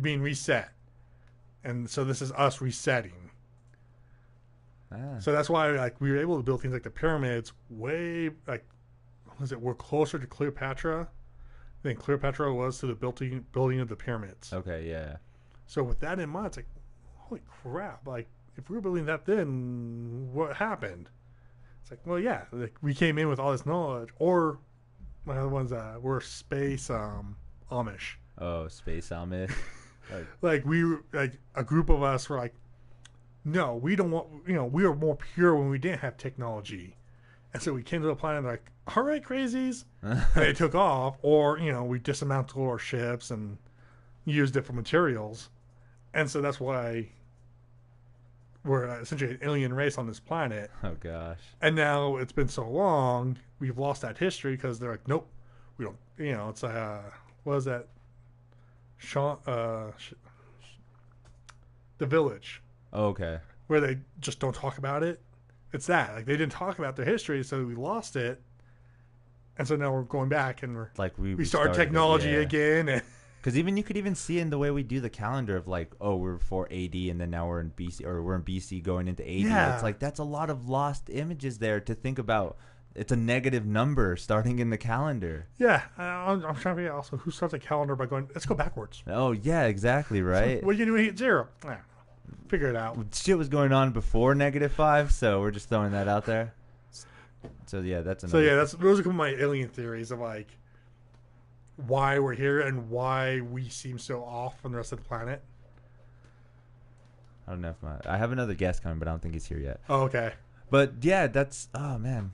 being reset, and so this is us resetting. So that's why like we were able to build things like the pyramids way like we're closer to Cleopatra than Cleopatra was to the building of the pyramids.
Okay, yeah.
So with that in mind, it's like, holy crap! Like if we were building that, then what happened? It's like, well, yeah, like we came in with all this knowledge, or my other ones were space Amish.
Oh, Space Amish.
Like a group of us were like, no, we don't want. We were more pure when we didn't have technology, and so we came to the planet like, all right, crazies, and they took off, or we dismantled our ships and used different materials, and so that's why we're essentially an alien race on this planet.
Oh gosh.
And now it's been so long, we've lost that history because they're like, nope, we don't. It's what is that? The Village.
Oh, okay.
Where they just don't talk about it. It's that like they didn't talk about their history, so we lost it, and so now we're going back and we're
Like
we started technology again. And
because you could even see in the way we do the calendar of like, oh, we're before AD and then now we're in BC, or we're in BC going into AD.
Yeah.
It's like that's a lot of lost images there to think about. It's a negative number starting in the calendar.
yeah, I'm trying to figure out also who starts a calendar by going, let's go backwards.
Oh yeah, exactly right.
So what are you gonna do when you hit 0? Figure it out.
Shit was going on before -5, so we're just throwing that out there. So yeah, that's another.
So yeah, those are my alien theories of like why we're here and why we seem so off from the rest of the planet.
I don't know if I have another guest coming, but I don't think he's here yet.
Oh, okay.
But yeah, oh man.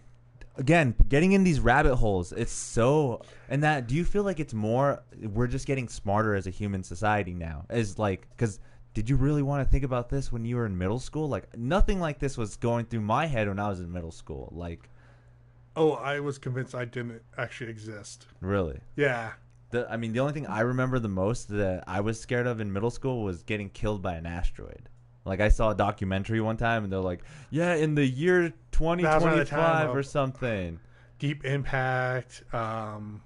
Again, getting in these rabbit holes, it's so. And that, do you feel like it's more? We're just getting smarter as a human society now. Is like, because did you really want to think about this when you were in middle school? Like nothing like this was going through my head when I was in middle school. Like,
oh, I was convinced I didn't actually exist.
really?
Yeah.
The only thing I remember the most that I was scared of in middle school was getting killed by an asteroid. Like I saw a documentary one time, and they're like, "Yeah, in the year 2025 or something."
Deep Impact,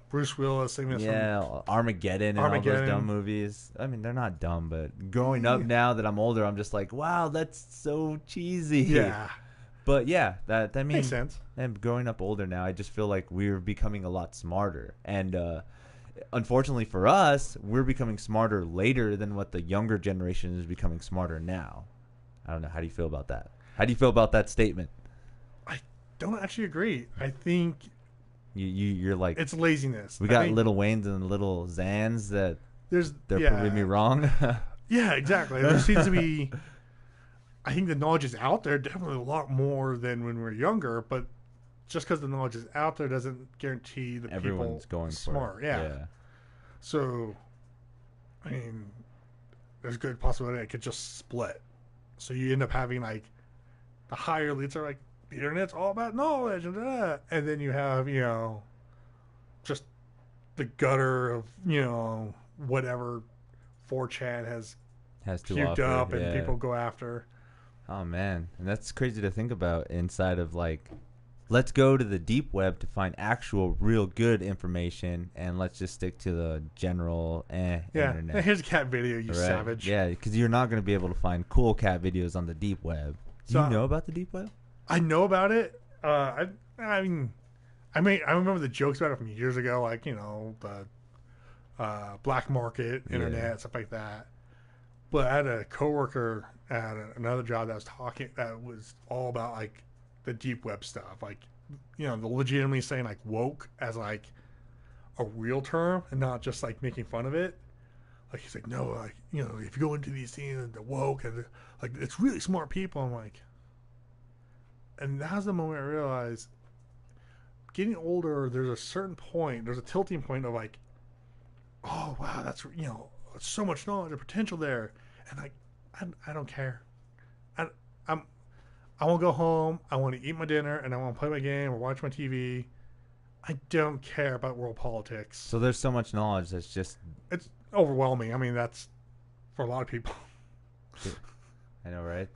Bruce Willis singing this.
Yeah, Armageddon and all those dumb movies. I mean, they're not dumb, but growing up now that I'm older, I'm just like, wow, that's so cheesy.
Yeah.
But yeah, that means
Makes sense.
And growing up older now, I just feel like we're becoming a lot smarter. And unfortunately for us, we're becoming smarter later than what the younger generation is becoming smarter now. I don't know. How do you feel about that? How do you feel about that statement?
I don't actually agree. I think
you're like,
it's laziness.
We got Little Waynes and Little Xans that they're proving me wrong.
Yeah, exactly. There seems to be. I think the knowledge is out there, definitely a lot more than when we were younger. But just because the knowledge is out there doesn't guarantee the
everyone's
people
going
smart.
For it.
Yeah. So, I mean, there's a good possibility it could just split. So you end up having like the higher elites are like the internet's all about knowledge and that, and then you have just the gutter of whatever 4chan has
to
puked
offer,
up and people go after.
Oh man, and that's crazy to think about. Inside of like, let's go to the deep web to find actual, real good information, and let's just stick to the general internet.
Yeah, here's a cat video, you savage.
Yeah, because you're not going to be able to find cool cat videos on the deep web. Do you know about the deep web?
I know about it. I remember the jokes about it from years ago, like the black market internet, stuff like that. But I had a coworker at another job that was all about like the deep web stuff, like the legitimately saying like woke as like a real term and not just like making fun of it. Like he's like, no, like if you go into these things and the woke and like it's really smart people. I'm like, and that was the moment I realized, getting older, there's a certain point, there's a tilting point of like, oh wow, that's so much knowledge and potential there, and like I don't care. I want to go home. I want to eat my dinner, and I want to play my game or watch my TV. I don't care about world politics.
So there's so much knowledge that's just...
It's overwhelming. I mean, that's for a lot of people.
I know, right?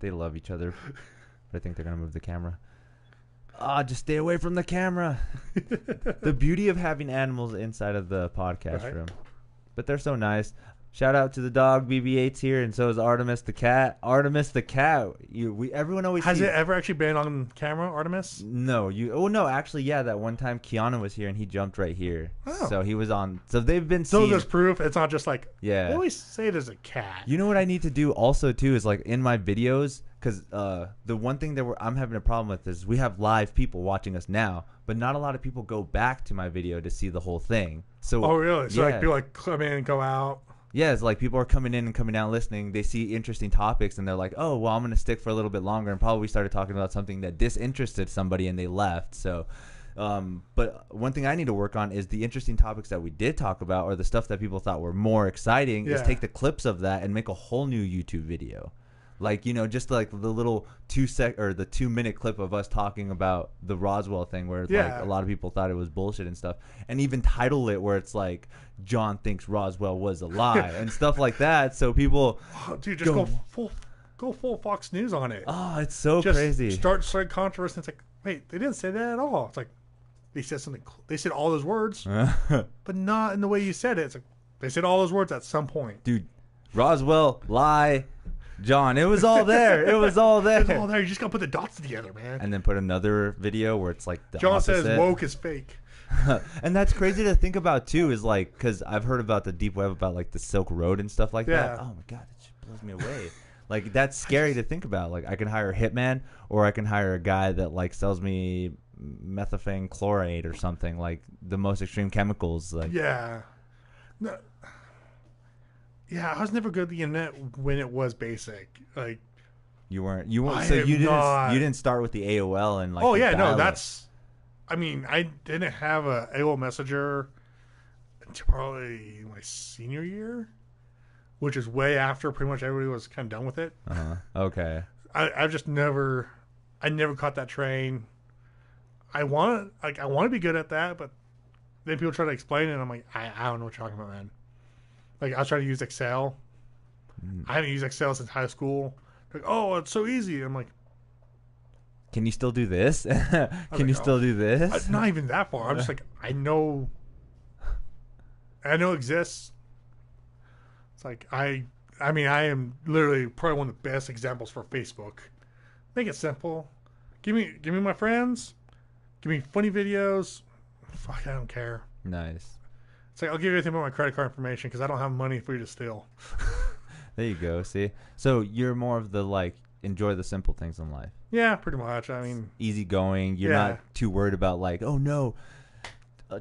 They love each other. But I think they're going to move the camera. Just stay away from the camera. The beauty of having animals inside of the podcast room. But they're so nice. Shout out to the dog, BB-8's here, and so is Artemis the cat. Artemis the cat. Everyone always
Has
sees...
it ever actually been on camera, Artemis?
No. No, actually, yeah, that one time Kiana was here and he jumped right here.
Oh.
So he was on... So they've been
So
seeing...
there's proof. It's not just like...
Yeah.
They always say there's a cat.
You know what I need to do also, too, is like in my videos... Because the one thing that I'm having a problem with is we have live people watching us now, but not a lot of people go back to my video to see the whole thing. So,
oh, really? So
yeah.
like people like come in and go out?
Yeah, it's like people are coming in and coming out listening. They see interesting topics and they're like, oh, well, I'm going to stick for a little bit longer. And probably started talking about something that disinterested somebody and they left. So, but one thing I need to work on is the interesting topics that we did talk about or the stuff that people thought were more exciting is take the clips of that and make a whole new YouTube video. Like, you know, just like the little 2-minute clip of us talking about the Roswell thing where it's like a lot of people thought it was bullshit and stuff, and even title it where it's like John thinks Roswell was a lie and stuff like that. So people,
dude, just go full Fox News on it.
Oh, it's so
just
crazy.
Start controversy. It's like, wait, they didn't say that at all. It's like they said something. They said all those words, but not in the way you said it. It's like they said all those words at some point.
Dude, Roswell lie. John, it was all there. It was all there.
It's all there. You just gotta put the dots together, man.
And then put another video where it's like the
John
opposite.
says woke is fake.
And that's crazy to think about too. Is like because I've heard about the deep web about like the Silk Road and stuff like that. Oh my god, it just blows me away. Like that's scary to think about. Like I can hire a hitman, or I can hire a guy that like sells me methane chloride or something, like the most extreme chemicals. Like
no. Yeah, I was never good at the internet when it was basic. Like
you weren't. So you didn't start with the AOL and like.
Oh yeah, no, that's. I mean, I didn't have a AOL Messenger until probably my senior year, which is way after pretty much everybody was kind of done with it.
Okay.
I just never caught that train. I want to be good at that, but then people try to explain it, and I'm like, I don't know what you're talking about, man. Like, I was trying to use Excel. I haven't used Excel since high school. Like, oh, it's so easy. I'm like,
can you still do this? Can you still do this?
Not even that far. I'm just like, I know it exists. It's like, I mean, I am literally probably one of the best examples for Facebook. Make it simple. Give me my friends. Give me funny videos. Fuck, I don't care.
Nice.
It's like, I'll give you everything about my credit card information because I don't have money for you to steal.
There you go. See? So you're more of the, like, enjoy the simple things in life.
Yeah, pretty much. I mean...
easygoing. You're not too worried about, like, oh, no,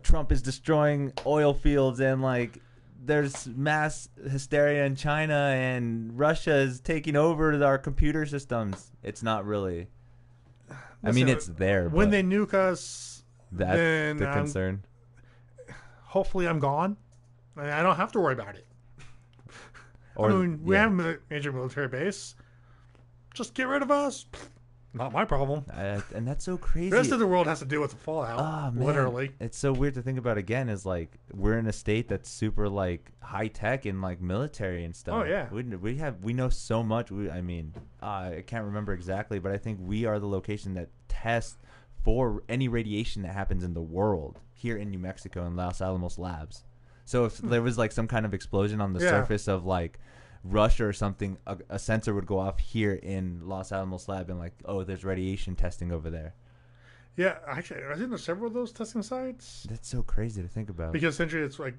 Trump is destroying oil fields and, like, there's mass hysteria in China and Russia is taking over our computer systems. It's not really... I mean, it's there.
When they nuke us,
that's
then
the concern.
Hopefully I'm gone. I don't have to worry about it. I mean, we have a major military base. Just get rid of us. Not my problem.
And that's so crazy.
The rest of the world has to deal with the fallout. Literally.
It's so weird to think about again is like we're in a state that's super like high tech and like military and stuff.
Oh yeah.
We know so much. I can't remember exactly, but I think we are the location that tests for any radiation that happens in the world here in New Mexico in Los Alamos labs. So if there was like some kind of explosion on the surface of like Russia or something, a sensor would go off here in Los Alamos lab and like, oh, there's radiation testing over there.
Yeah, actually, I think there's several of those testing sites.
That's so crazy to think about.
Because essentially it's like,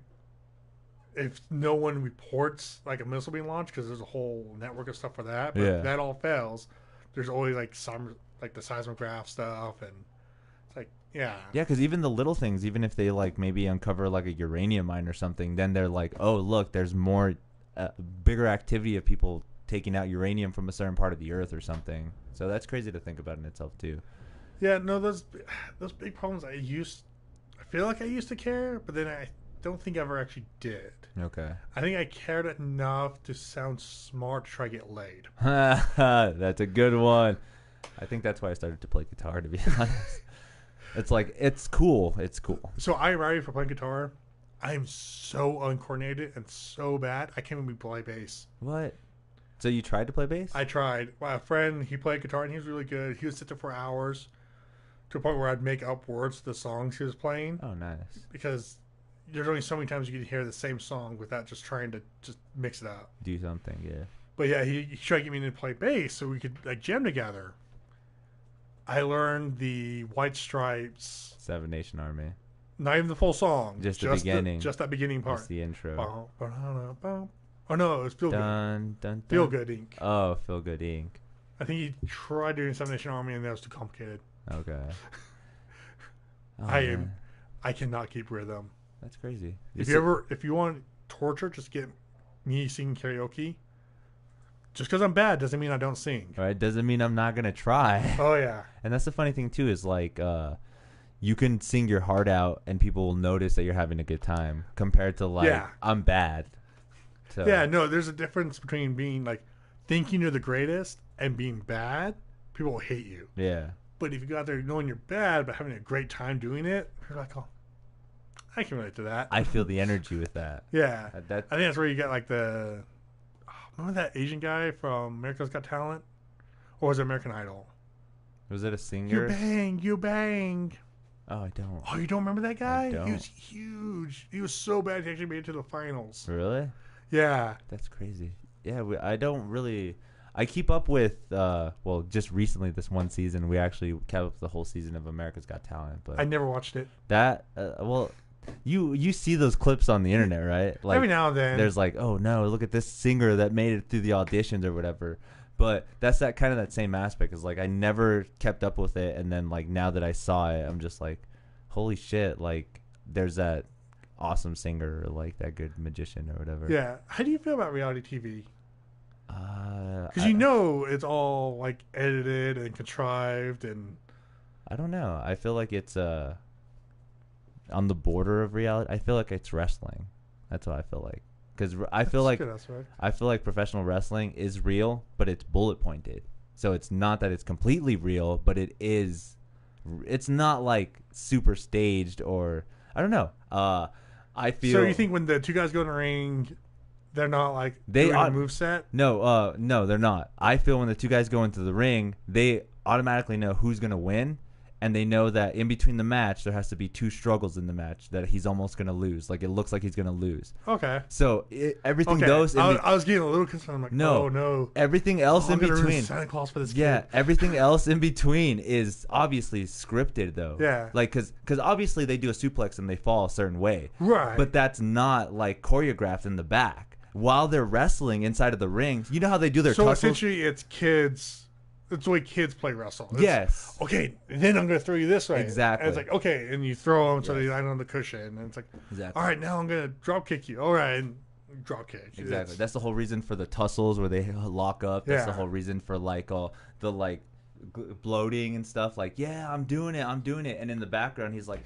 if no one reports like a missile being launched, because there's a whole network of stuff for that, but if that all fails, there's always like some like the seismograph stuff, and it's like because
even the little things, even if they like maybe uncover like a uranium mine or something, then they're like, oh look, there's more bigger activity of people taking out uranium from a certain part of the earth or something. So that's crazy to think about in itself too.
Yeah, no, those big problems I feel like I used to care, but then don't think I ever actually did.
Okay.
I think I cared enough to sound smart to try to get laid.
That's a good one. I think that's why I started to play guitar, to be honest. It's like, it's cool. It's cool.
So I'm ready for playing guitar. I'm so uncoordinated and so bad. I can't even play bass.
What? So you tried to play bass?
I tried. My friend, he played guitar and he was really good. He would sit there for hours to a point where I'd make up words to the songs he was playing.
Oh, nice.
Because there's only so many times you can hear the same song without just trying to just mix it up.
Do something, yeah.
But yeah, he tried to get me to play bass so we could like jam together. I learned the White Stripes.
Seven Nation Army.
Not even the full song.
Just the beginning.
Just that beginning part.
Just the intro.
Oh no, it was Feel Good.
Dun, dun, dun.
Feel Good Inc.
Oh, Feel Good Inc.
I think he tried doing Seven Nation Army and that was too complicated.
Okay. Oh,
I cannot keep rhythm.
That's crazy.
If you want torture, just get me singing karaoke. Just because I'm bad doesn't mean I don't sing.
All right, doesn't mean I'm not gonna try.
Oh yeah.
And that's the funny thing too is like you can sing your heart out and people will notice that you're having a good time compared to like I'm bad. So.
Yeah, no, there's a difference between being like thinking you're the greatest and being bad. People will hate you.
Yeah.
But if you go out there knowing you're bad but having a great time doing it, you're like, oh, I can relate to that.
I feel the energy with that.
Yeah.
I
think that's where you get like the... remember that Asian guy from America's Got Talent? Or was it American Idol?
Was it a singer?
You bang.
Oh, I don't.
Oh, you don't remember that guy?
I don't.
He was huge. He was so bad he actually made it to the finals.
Really?
Yeah.
That's crazy. Yeah, I don't really... I keep up with, well, just recently this one season, we actually kept up the whole season of America's Got Talent. But
I never watched it.
That, well... You see those clips on the internet, right? Like
every now and then.
There's like, oh no, look at this singer that made it through the auditions or whatever. But that's that kind of that same aspect is like I never kept up with it, and then like now that I saw it, I'm just like, holy shit! Like there's that awesome singer or like that good magician or whatever.
Yeah. How do you feel about reality TV? Because it's all like edited and contrived and.
I don't know. I feel like it's on the border of reality. I feel like it's wrestling. That's what I feel like. Because I feel like professional wrestling is real, but it's bullet pointed. So it's not that it's completely real, but it is. It's not like super staged or I don't know. I feel.
So you think when the two guys go in the ring, they're not like
they
doing a moveset?
No, they're not. I feel when the two guys go into the ring, they automatically know who's gonna win. And they know that in between the match, there has to be two struggles in the match that he's almost going to lose. Like, it looks like he's going to lose.
Okay.
So, everything goes...
I was getting a little concerned. I'm like,
no,
oh, no.
Everything else in between...
Santa Claus for this
kid.
Kid.
Everything else in between is obviously scripted, though.
Yeah.
Like, because obviously they do a suplex and they fall a certain way.
Right.
But that's not, like, choreographed in the back. While they're wrestling inside of the ring, you know how they do their tussles?
So, essentially, it's kids... It's the way kids play wrestle.
Yes.
Okay, then I'm going to throw you this way.
Exactly.
And it's like, okay, and you throw them so they land on the cushion. And it's like,
exactly.
All right, now I'm going to drop kick you. All right, and drop kick.
Exactly. That's the whole reason for the tussles where they lock up. That's the whole reason for like all the like bloating and stuff. Like, yeah, I'm doing it. And in the background, he's like,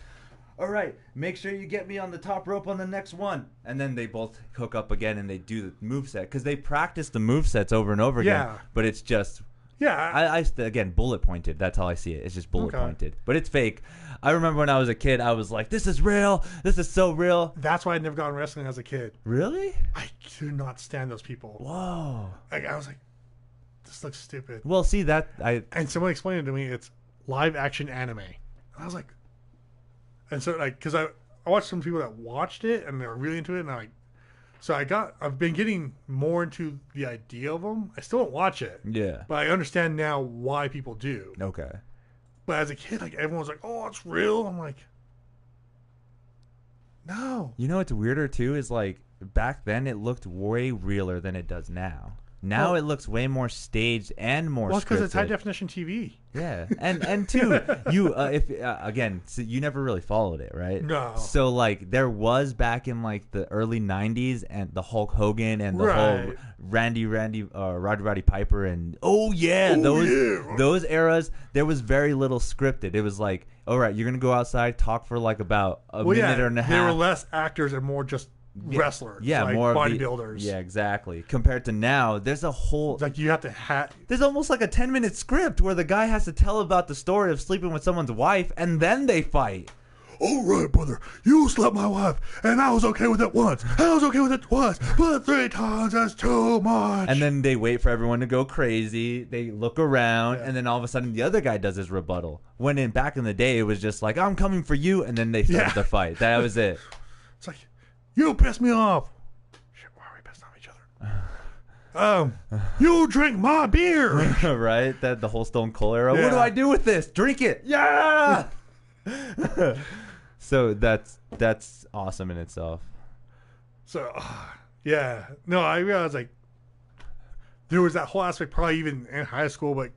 all right, make sure you get me on the top rope on the next one. And then they both hook up again and they do the moveset because they practice the movesets over and over again. But it's just...
Yeah,
I again bullet pointed. That's how I see it. It's just bullet pointed, but it's fake. I remember when I was a kid, I was like, "This is real. This is so real."
That's why I never got in wrestling as a kid.
Really?
I do not stand those people.
Whoa!
I was like, "This looks stupid."
Well, see that
and someone explained it to me. It's live action anime. And I was like, and so like because I watched some people that watched it and they were really into it, and I've been getting more into the idea of them. I still don't watch it.
Yeah.
But I understand now why people do.
Okay.
But as a kid, like everyone was like, "Oh, it's real." I'm like, no.
You know what's weirder too is like back then it looked way realer than it does now. Now it looks way more staged and more.
Well, because
scripted.
it's high definition TV.
Yeah, and two, you if again, so you never really followed it, right?
No.
So like there was back in like the early '90s, and the Hulk Hogan and the whole Roddy Piper and those eras. There was very little scripted. It was like, all right, you're gonna go outside, talk for like about a minute and a half.
There were less actors and more just wrestlers.
Yeah,
like
more
bodybuilders.
Yeah, exactly. Compared to now, there's a whole.
It's like you have to
There's almost like a 10-minute script where the guy has to tell about the story of sleeping with someone's wife, and then they fight.
All right, brother, you slept my wife, and I was okay with it once. I was okay with it twice, but 3 times that's too much.
And then they wait for everyone to go crazy. They look around, and then all of a sudden the other guy does his rebuttal. When back in the day, it was just like, I'm coming for you, and then they started the fight. That was it.
It's like, you pissed me off. Shit, why are we pissed off each other? You drink my beer.
Right? That the whole Stone Cold era.
Yeah.
What do I do with this? Drink it. Yeah. So that's awesome in itself.
So, yeah. No, I realized, like, there was that whole aspect probably even in high school, but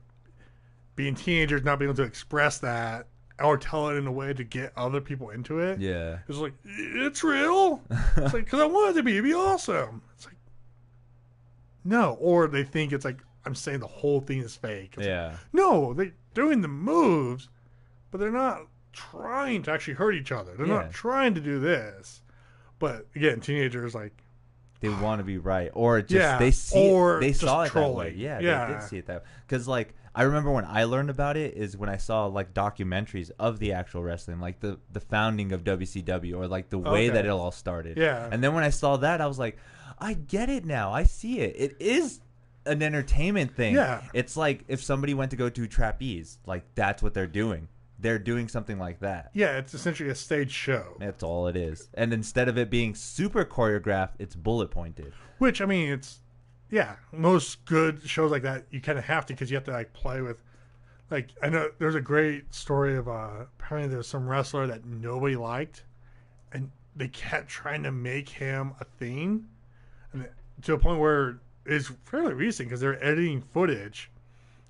being teenagers, not being able to express that or tell it in a way to get other people into it.
Yeah.
It's like, it's real. It's like, because I wanted it to be. It'd be awesome. It's like, no. Or they think it's like, I'm saying the whole thing is fake. It's like, no, they're doing the moves, but they're not trying to actually hurt each other. They're not trying to do this. But again, teenagers, like,
they want to be right, or just they saw it
trolling.
that way. Yeah, they did see it that way. Because like I remember when I learned about it is when I saw like documentaries of the actual wrestling, like the founding of WCW, or like the way that it all started.
Yeah.
And then when I saw that, I was like, I get it now. I see it. It is an entertainment thing.
Yeah.
It's like if somebody went to go to trapeze, like that's what they're doing. They're doing something like that.
Yeah, it's essentially a stage show.
That's all it is. And instead of it being super choreographed, it's bullet pointed.
Which, I mean, it's, most good shows like that, you kind of have to, because you have to, like, play with, like, I know there's a great story of, apparently there's some wrestler that nobody liked, and they kept trying to make him a thing, and to a point where it's fairly recent, because they're editing footage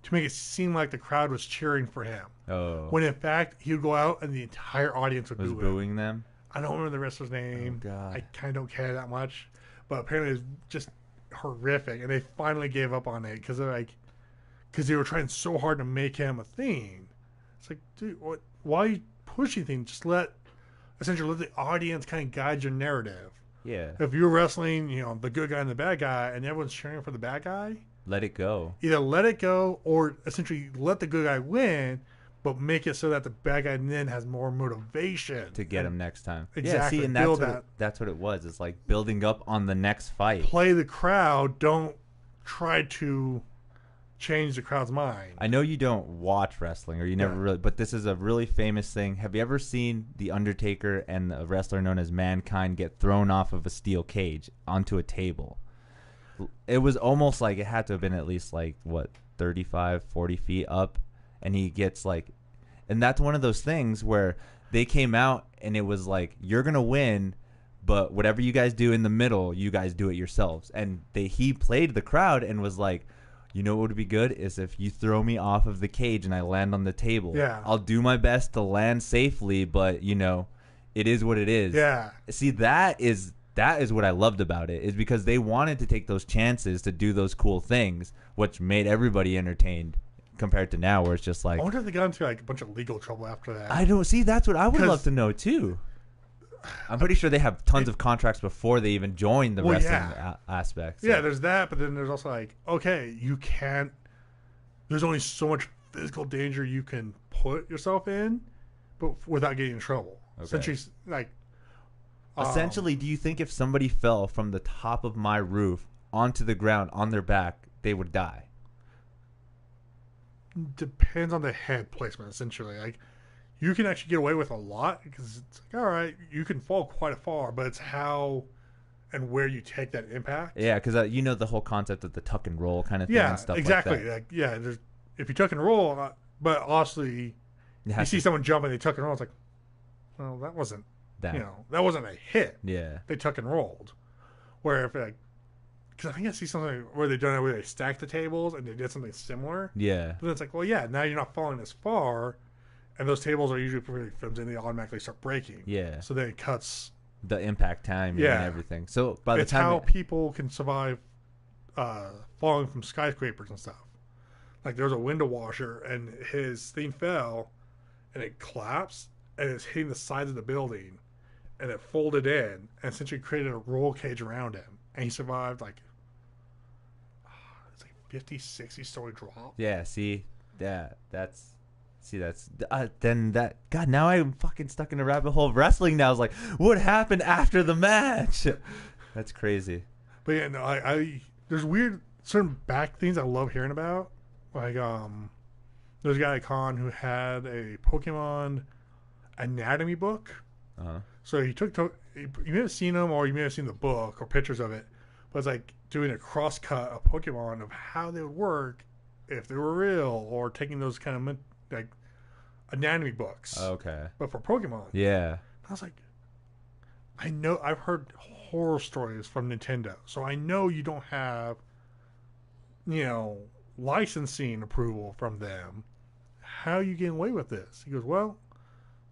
to make it seem like the crowd was cheering for him.
Oh.
When in fact, he would go out and the entire audience would
was
boo
booing them?
I don't remember the wrestler's name.
Oh, God.
I kind of don't care that much. But apparently it's just horrific. And they finally gave up on it because they were trying so hard to make him a thing. It's like, dude, why are you pushing things? Just essentially let the audience kind of guide your narrative.
Yeah.
If you're wrestling, the good guy and the bad guy, and everyone's cheering for the bad guy,
let it go.
Either let it go or essentially let the good guy win, but make it so that the bad guy then has more motivation
to get him next time.
Exactly.
Yeah, see, and that's what it was. It's like building up on the next fight.
Play the crowd. Don't try to change the crowd's mind.
I know you don't watch wrestling, or you never really, but this is a really famous thing. Have you ever seen The Undertaker and a wrestler known as Mankind get thrown off of a steel cage onto a table? It was almost like it had to have been at least like, 35, 40 feet up. And he gets like, and that's one of those things where they came out and it was like, you're going to win, but whatever you guys do in the middle, you guys do it yourselves. And he played the crowd and was like, you know what would be good is if you throw me off of the cage and I land on the table.
Yeah.
I'll do my best to land safely, but it is what it is.
Yeah.
See, that is what I loved about it, is because they wanted to take those chances to do those cool things, which made everybody entertained. Compared to now, where it's just like,
I wonder if they got into like a bunch of legal trouble after that.
I don't see. That's what I would love to know too. I'm pretty sure they have tons of contracts before they even join the wrestling aspect. So.
Yeah, there's that, but then there's also like, okay, you can't. There's only so much physical danger you can put yourself in, but without getting in trouble.
Okay.
Essentially,
do you think if somebody fell from the top of my roof onto the ground on their back, they would die?
Depends on the head placement. Essentially, like you can actually get away with a lot because it's like, all right, you can fall quite far, but it's how and where you take that impact.
Yeah, because the whole concept of the tuck and roll kind of thing.
Yeah,
and stuff
exactly.
Like that.
If you tuck and roll, but honestly, you see someone jump and they tuck and roll. It's like, well, that wasn't that wasn't a hit.
Yeah,
they tuck and rolled. Where if because I think I see something where they've done it where they stack the tables and they did something similar.
Yeah.
But then it's like, well, yeah, now you're not falling as far, and those tables are usually pretty films and they automatically start breaking.
Yeah.
So then it cuts
The impact time and
Yeah.
everything. So by the
it's
time
how people can survive falling from skyscrapers and stuff. Like there was a window washer and his thing fell and it collapsed and it's hitting the sides of the building and it folded in and essentially created a roll cage around him and he survived like it's like 50, 60 story drop.
yeah, see, that's then that God. Now I'm fucking stuck in a rabbit hole of wrestling. Now I was like, what happened after the match? That's crazy.
But yeah, no, I there's weird certain back things I love hearing about. Like there's a guy at Con who had a Pokemon anatomy book.
Uh-huh.
So he took you may have seen him or you may have seen the book or pictures of it, but it's like doing a cross cut of Pokemon of how they would work if they were real or taking those kind of like anatomy books.
Okay.
But for Pokemon.
Yeah.
I was like, I know I've heard horror stories from Nintendo, so I know you don't have, licensing approval from them. How are you getting away with this? He goes, well,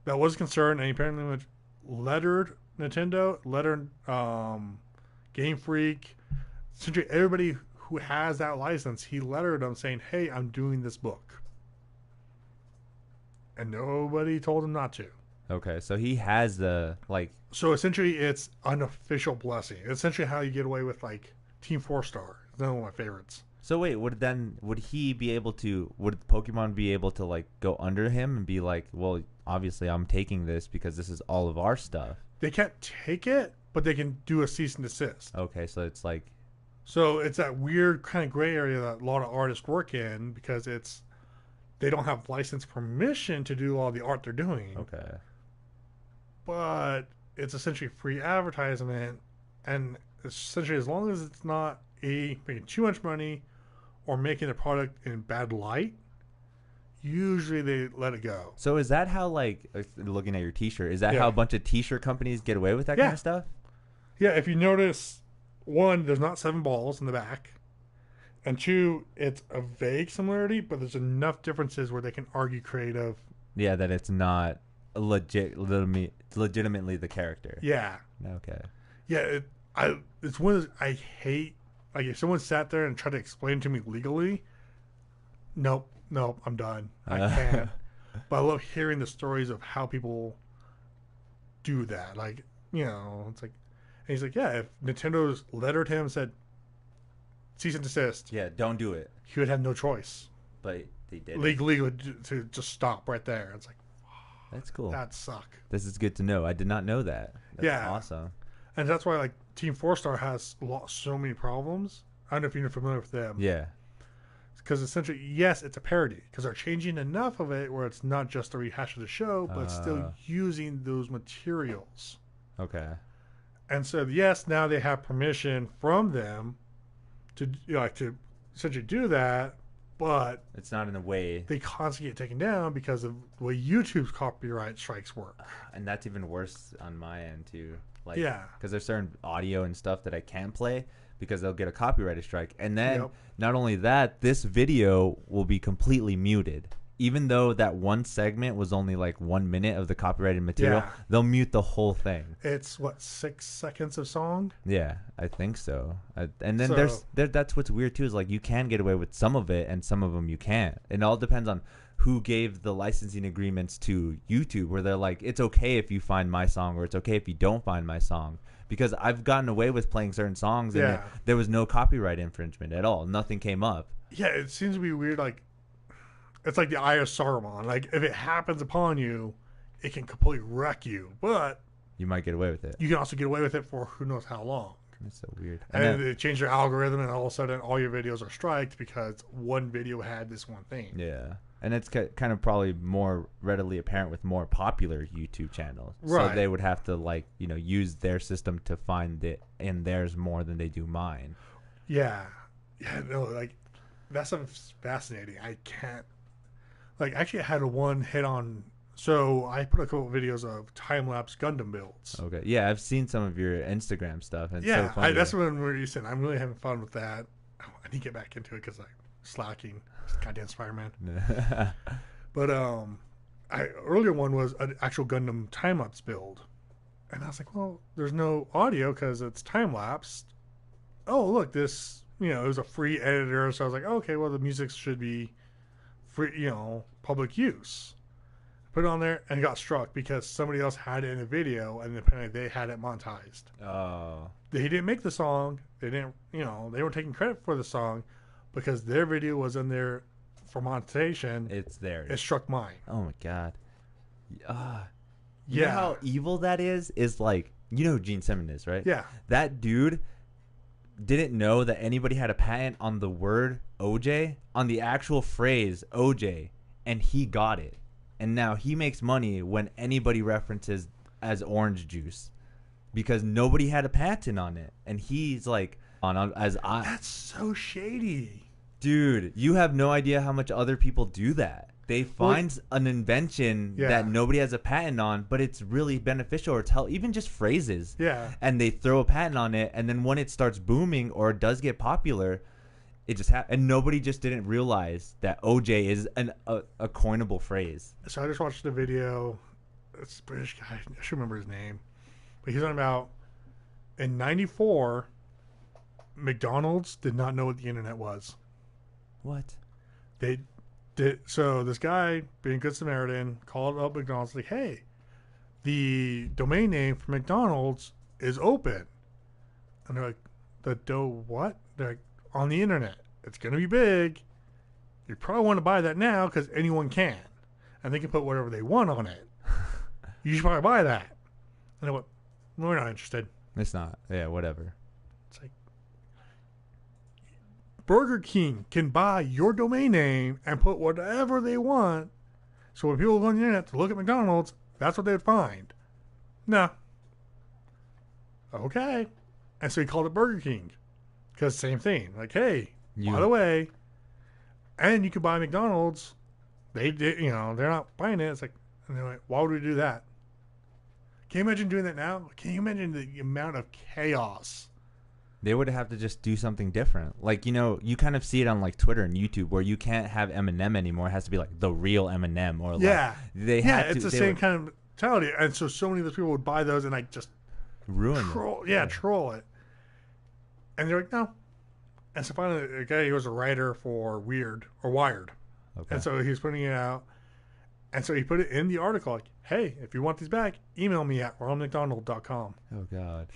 that was a concern, and he apparently lettered Nintendo, lettered Game Freak, essentially everybody who has that license. He lettered them saying, "Hey, I'm doing this book," and nobody told him not to.
Okay, so he has the
So essentially, it's unofficial blessing. It's essentially how you get away with like Team 4-Star. It's one of my favorites.
So wait, would Pokemon be able to like go under him and be like, well, obviously I'm taking this because this is all of our stuff.
They can't take it, but they can do a cease and desist.
Okay, so it's like,
So it's that weird kind of gray area that a lot of artists work in because they don't have license permission to do all the art they're doing.
okay.
But it's essentially free advertisement, and essentially as long as it's not making too much money or making the product in bad light, usually they let it go.
So is that how looking at your T-shirt? Is that
Yeah.
how a bunch of T-shirt companies get away with that kind
Yeah.
of stuff?
Yeah, if you notice, one, there's not 7 balls in the back, and 2, it's a vague similarity, but there's enough differences where they can argue creative.
Yeah, that it's not legitimately the character.
Yeah,
Okay.
yeah. It's one of those I hate. Like if someone sat there and tried to explain to me legally, nope, I'm done. I can't. But I love hearing the stories of how people do that. Like, it's like, and he's like, yeah, if Nintendo's lettered him and said, cease and desist,
Yeah, don't do it.
he would have no choice.
But they did.
Legally to just stop right there. It's like,
That's cool.
that suck.
This is good to know. I did not know that. That's
Yeah.
awesome.
And that's why like Team 4-Star has so many problems. I don't know if you're familiar with them.
Yeah.
Because essentially, yes, it's a parody. Because they're changing enough of it where it's not just a rehash of the show, but it's still using those materials.
Okay.
And so, yes, now they have permission from them to essentially do that, but
It's not in a way,
they constantly get taken down because of the way YouTube's copyright strikes work.
and that's even worse on my end too.
Yeah.
Because there's certain audio and stuff that I can't play because they'll get a copyright strike, and then
Yep.
not only that, this video will be completely muted. Even though that one segment was only like 1 minute of the copyrighted material,
Yeah.
they'll mute the whole thing.
It's, 6 seconds of song?
Yeah, I think so. And then
So-
that's what's weird too, is like you can get away with some of it and some of them you can't. It all depends on who gave the licensing agreements to YouTube, where they're like, it's okay if you find my song or it's okay if you don't find my song. Because I've gotten away with playing certain songs and
Yeah.
there was no copyright infringement at all. Nothing came up.
Yeah, it seems to be weird. Like, it's like the Eye of Saruman. Like, if it happens upon you, it can completely wreck you. But
You might get away with it.
you can also get away with it for who knows how long.
It's so weird.
And
then-
they change their algorithm, and all of a sudden, all your videos are striked because one video had this one thing.
yeah. And it's kind of probably more readily apparent with more popular YouTube channels. So
Right.
they would have to use their system to find it in theirs more than they do mine.
Yeah. Yeah, no, like, that stuff's fascinating. I can't. Like, actually, I had one hit on So I put a couple of videos of time-lapse Gundam builds.
Okay. Yeah, I've seen some of your Instagram stuff. And it's
Yeah,
so funny.
that's what I'm really saying. I'm really having fun with that. I need to get back into it because I'm slacking. Goddamn Spider-Man. But earlier one was an actual Gundam time-lapse build. And I was like, well, there's no audio because it's time-lapsed. Oh, look, this, it was a free editor. So I was like, okay, well, the music should be free, public use. Put it on there and got struck because somebody else had it in a video and apparently they had it monetized.
Oh.
They didn't make the song. They didn't, they weren't taking credit for the song because their video was in there for monetization.
It's there.
It struck mine.
Oh, my God.
You
know how evil that is? Is like, you know who Gene Simmons is, right?
Yeah.
That dude didn't know that anybody had a patent on the word OJ, on the actual phrase OJ, and he got it. And now he makes money when anybody references as orange juice because nobody had a patent on it. And he's like,
That's so shady.
Dude, you have no idea how much other people do that. They find an invention that nobody has a patent on, but it's really beneficial or even just phrases.
Yeah.
And they throw a patent on it, and then when it starts booming or it does get popular, it just and nobody just didn't realize that OJ is a coinable phrase.
So I just watched the video. It's a British guy. I should remember his name. But he's talking about in '94, McDonald's did not know what the internet was.
What?
They did. So this guy, being Good Samaritan, called up McDonald's like, hey, the domain name for McDonald's is open. And they're like, what? They're like, on the internet. It's going to be big. You probably want to buy that now because anyone can. And they can put whatever they want on it. You should probably buy that. And I went, no, we're not interested.
It's not. Yeah, whatever.
It's like, Burger King can buy your domain name and put whatever they want. So when people go on the internet to look at McDonald's, that's what they'd find. No. Okay. And so he called it Burger King. Because same thing. Like, hey, by the way, and you could buy McDonald's. They did, they're not buying it. It's like, and they're like, why would we do that? Can you imagine doing that now? Can you imagine the amount of chaos?
They would have to just do something different. Like, you kind of see it on like Twitter and YouTube where you can't have Eminem anymore. It has to be like the real Eminem or like
it's the same kind of mentality. And so many of those people would buy those and like just
ruin
it. Troll it. And they're like, no. And so finally, a guy who was a writer for Wired. Okay. And so he was putting it out. And so he put it in the article like, hey, if you want these back, email me at ronmcdonald.com.
Oh, God.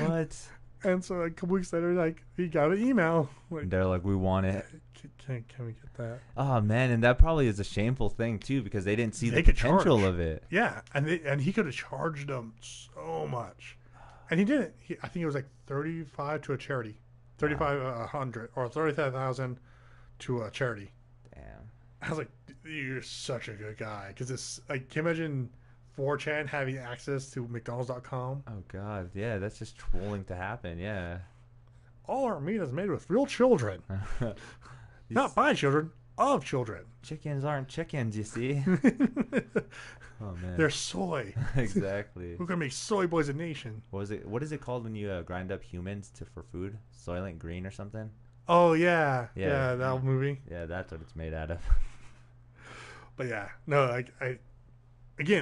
What?
And so a couple weeks later, like, he got an email. Like,
they're like, we want it.
Can we get that?
Oh, man. And that probably is a shameful thing, too, because they didn't see the potential of it.
Yeah. And he could have charged them so much. And he didn't. I think it was like 35 to a charity. 3,500 or 35,000 to a charity.
Damn.
I was like, you're such a good guy. Because it's like, can you imagine 4chan having access to McDonald's.com?
Oh, God. Yeah, that's just trolling to happen. Yeah.
All our meat is made with real children. Not by children, of children.
Chickens aren't chickens, you see. Oh, man.
They're soy.
Exactly.
We're going to make soy boys a nation.
What is it called when you grind up humans for food? Soylent Green or something?
Oh, yeah. Yeah, that movie.
Yeah, that's what it's made out of.
But yeah, no, I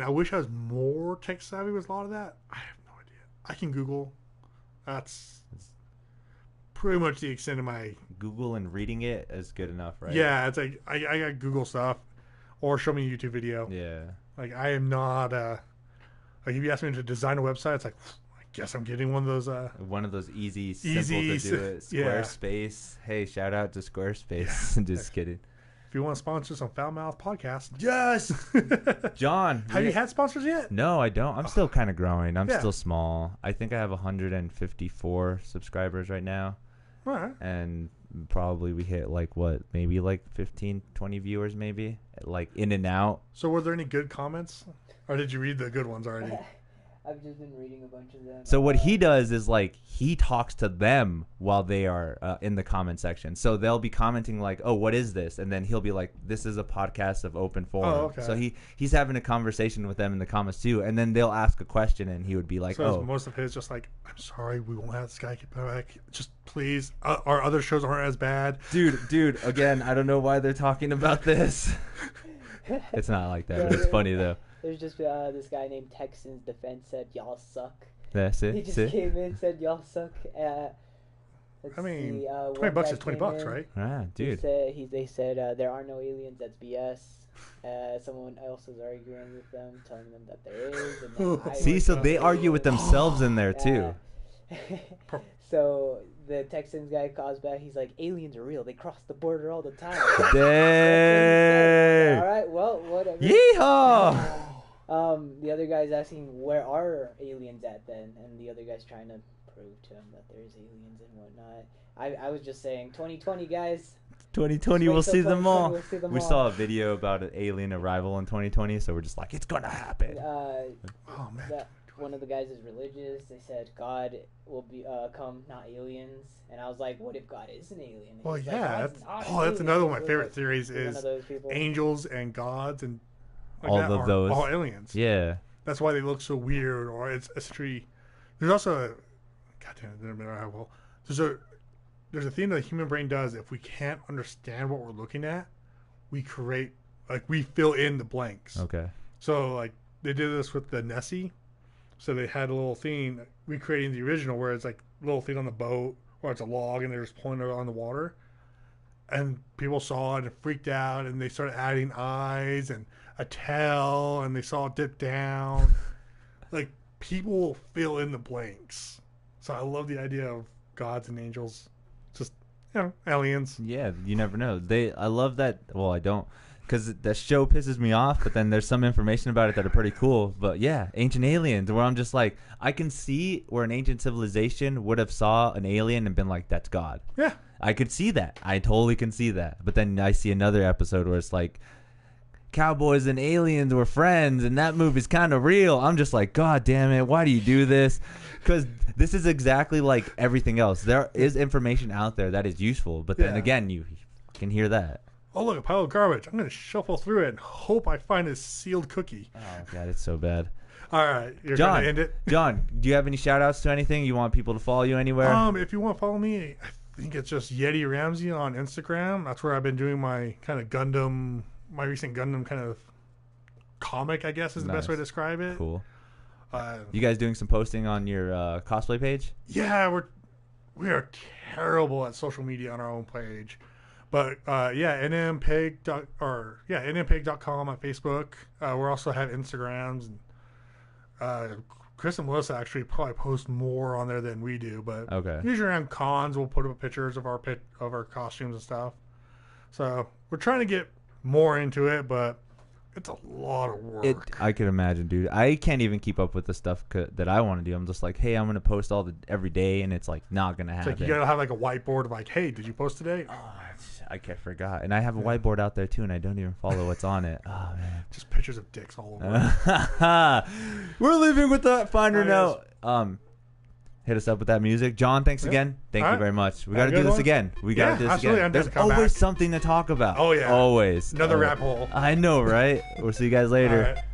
wish I was more tech savvy with a lot of that. I have no idea. I can Google. That's pretty much the extent of my...
Google and reading it is good enough, right?
Yeah, it's like, I got Google stuff. Or show me a YouTube video.
Yeah.
Like, I am not... like, if you ask me to design a website, it's like, I guess I'm getting one of those...
one of those simple to do it. Squarespace. Yeah. Hey, shout out to Squarespace. Yeah. Just kidding.
If you want to sponsor some Foul Mouth podcast.
Yes! John.
Have you had sponsors yet?
No, I don't. I'm still kind of growing. I'm still small. I think I have 154 subscribers right now.
All right.
And probably we hit maybe 15, 20 viewers maybe, like in and out.
So were there any good comments? Or did you read the good ones already?
I've just been reading a bunch of them.
So what he does is like he talks to them while they are in the comment section. So they'll be commenting like, "Oh, what is this?" And then he'll be like, "This is a podcast of open forum."
Oh, okay.
So he's having a conversation with them in the comments too. And then they'll ask a question, and he would be like,
So
"Oh,
most of his just like, I'm sorry, we won't have this guy get back. Just please, our other shows aren't as bad.
dude, again, I don't know why they're talking about this." It's not like that. But it's funny though.
There's just this guy named Texans Defense said y'all suck.
That's it.
He just came in said y'all suck.
I mean,
see,
$20 is $20, right?
Ah, dude.
They said there are no aliens. That's BS. Someone else is arguing with them, telling them that there is. And then
See, so they argue with themselves in there too.
So the Texans guy calls back. He's like, aliens are real. They cross the border all the time.
Dang.
All right, well, whatever.
Yeehaw!
The other guy's asking, where are aliens at then? And the other guy's trying to prove to him that there's aliens and whatnot. I was just saying, 2020, guys.
2020, we'll see them all.
We'll see them
We
all.
saw a video about an alien arrival in 2020, so we're just like, it's gonna happen.
Oh, man.
One of the guys is religious. They said God will be come, not aliens. And I was like, what if God is an alien? And
Well,
he's like,
yeah.
"God's not an
That's
alien."
another one of my
I was
favorite
like,
theories
"You're one
is
of those people."
angels and gods and like
All
that
of
are
those.
all aliens.
Yeah.
That's why they look so weird, or it's essentially. There's also a, goddamn, there's a thing that the human brain does. If we can't understand what we're looking at, we create, like, we fill in the blanks.
Okay.
So like they did this with the Nessie. So they had a little thing recreating the original where it's like a little thing on the boat or it's a log and they're just pulling it on the water. And people saw it and freaked out and they started adding eyes and a tail and they saw it dip down. Like, people will fill in the blanks. So I love the idea of gods and angels. Just, aliens.
Yeah, you never know. I love that. Well, I don't, because the show pisses me off. But then there's some information about it that are pretty cool. But yeah, ancient aliens. Where I'm just like, I can see where an ancient civilization would have saw an alien and been like, "That's God."
Yeah.
I could see that. I totally can see that. But then I see another episode where it's like, cowboys and aliens were friends, and that movie's kind of real. I'm just like, God damn it, why do you do this? Because this is exactly like everything else. There is information out there that is useful, but then again, you can hear that.
Oh, look, a pile of garbage. I'm going to shuffle through it and hope I find a sealed cookie.
Oh, God, it's so bad.
All right. You're
John,
going to end it?
John, do you have any shout-outs to anything? You want people to follow you anywhere?
If you want to follow me, I think it's just Yeti Ramsey on Instagram. That's where I've been doing my kind of Gundam, my recent Gundam kind of comic, I guess is the best way to describe it.
Cool. You guys doing some posting on your cosplay page?
Yeah, we are terrible at social media on our own page. But nmpeg.com on Facebook. We also have Instagrams. And, Chris and Melissa actually probably post more on there than we do. But
Okay.
usually around cons, we'll put up pictures of our costumes and stuff. So we're trying to get more into it, but it's a lot of work.
I can imagine, dude. I can't even keep up with the stuff that I want to do. I'm just like, hey, I'm going to post every day, and it's like not going to happen.
It's like you gotta have like a whiteboard of like, hey, did you post today?
Oh, I forgot. And I have a whiteboard out there too, and I don't even follow what's on it. Oh, man.
Just pictures of dicks all over.
We're leaving with that final
Oh,
note. Hit us up with that music. John, thanks again. Thank you very much. We got to do this again. We got to do this
absolutely.
again.
I'm down
There's
to come
always
back.
something to talk about.
Oh, yeah.
Always.
Another rap hole.
I know, right? We'll see you guys later.
All right.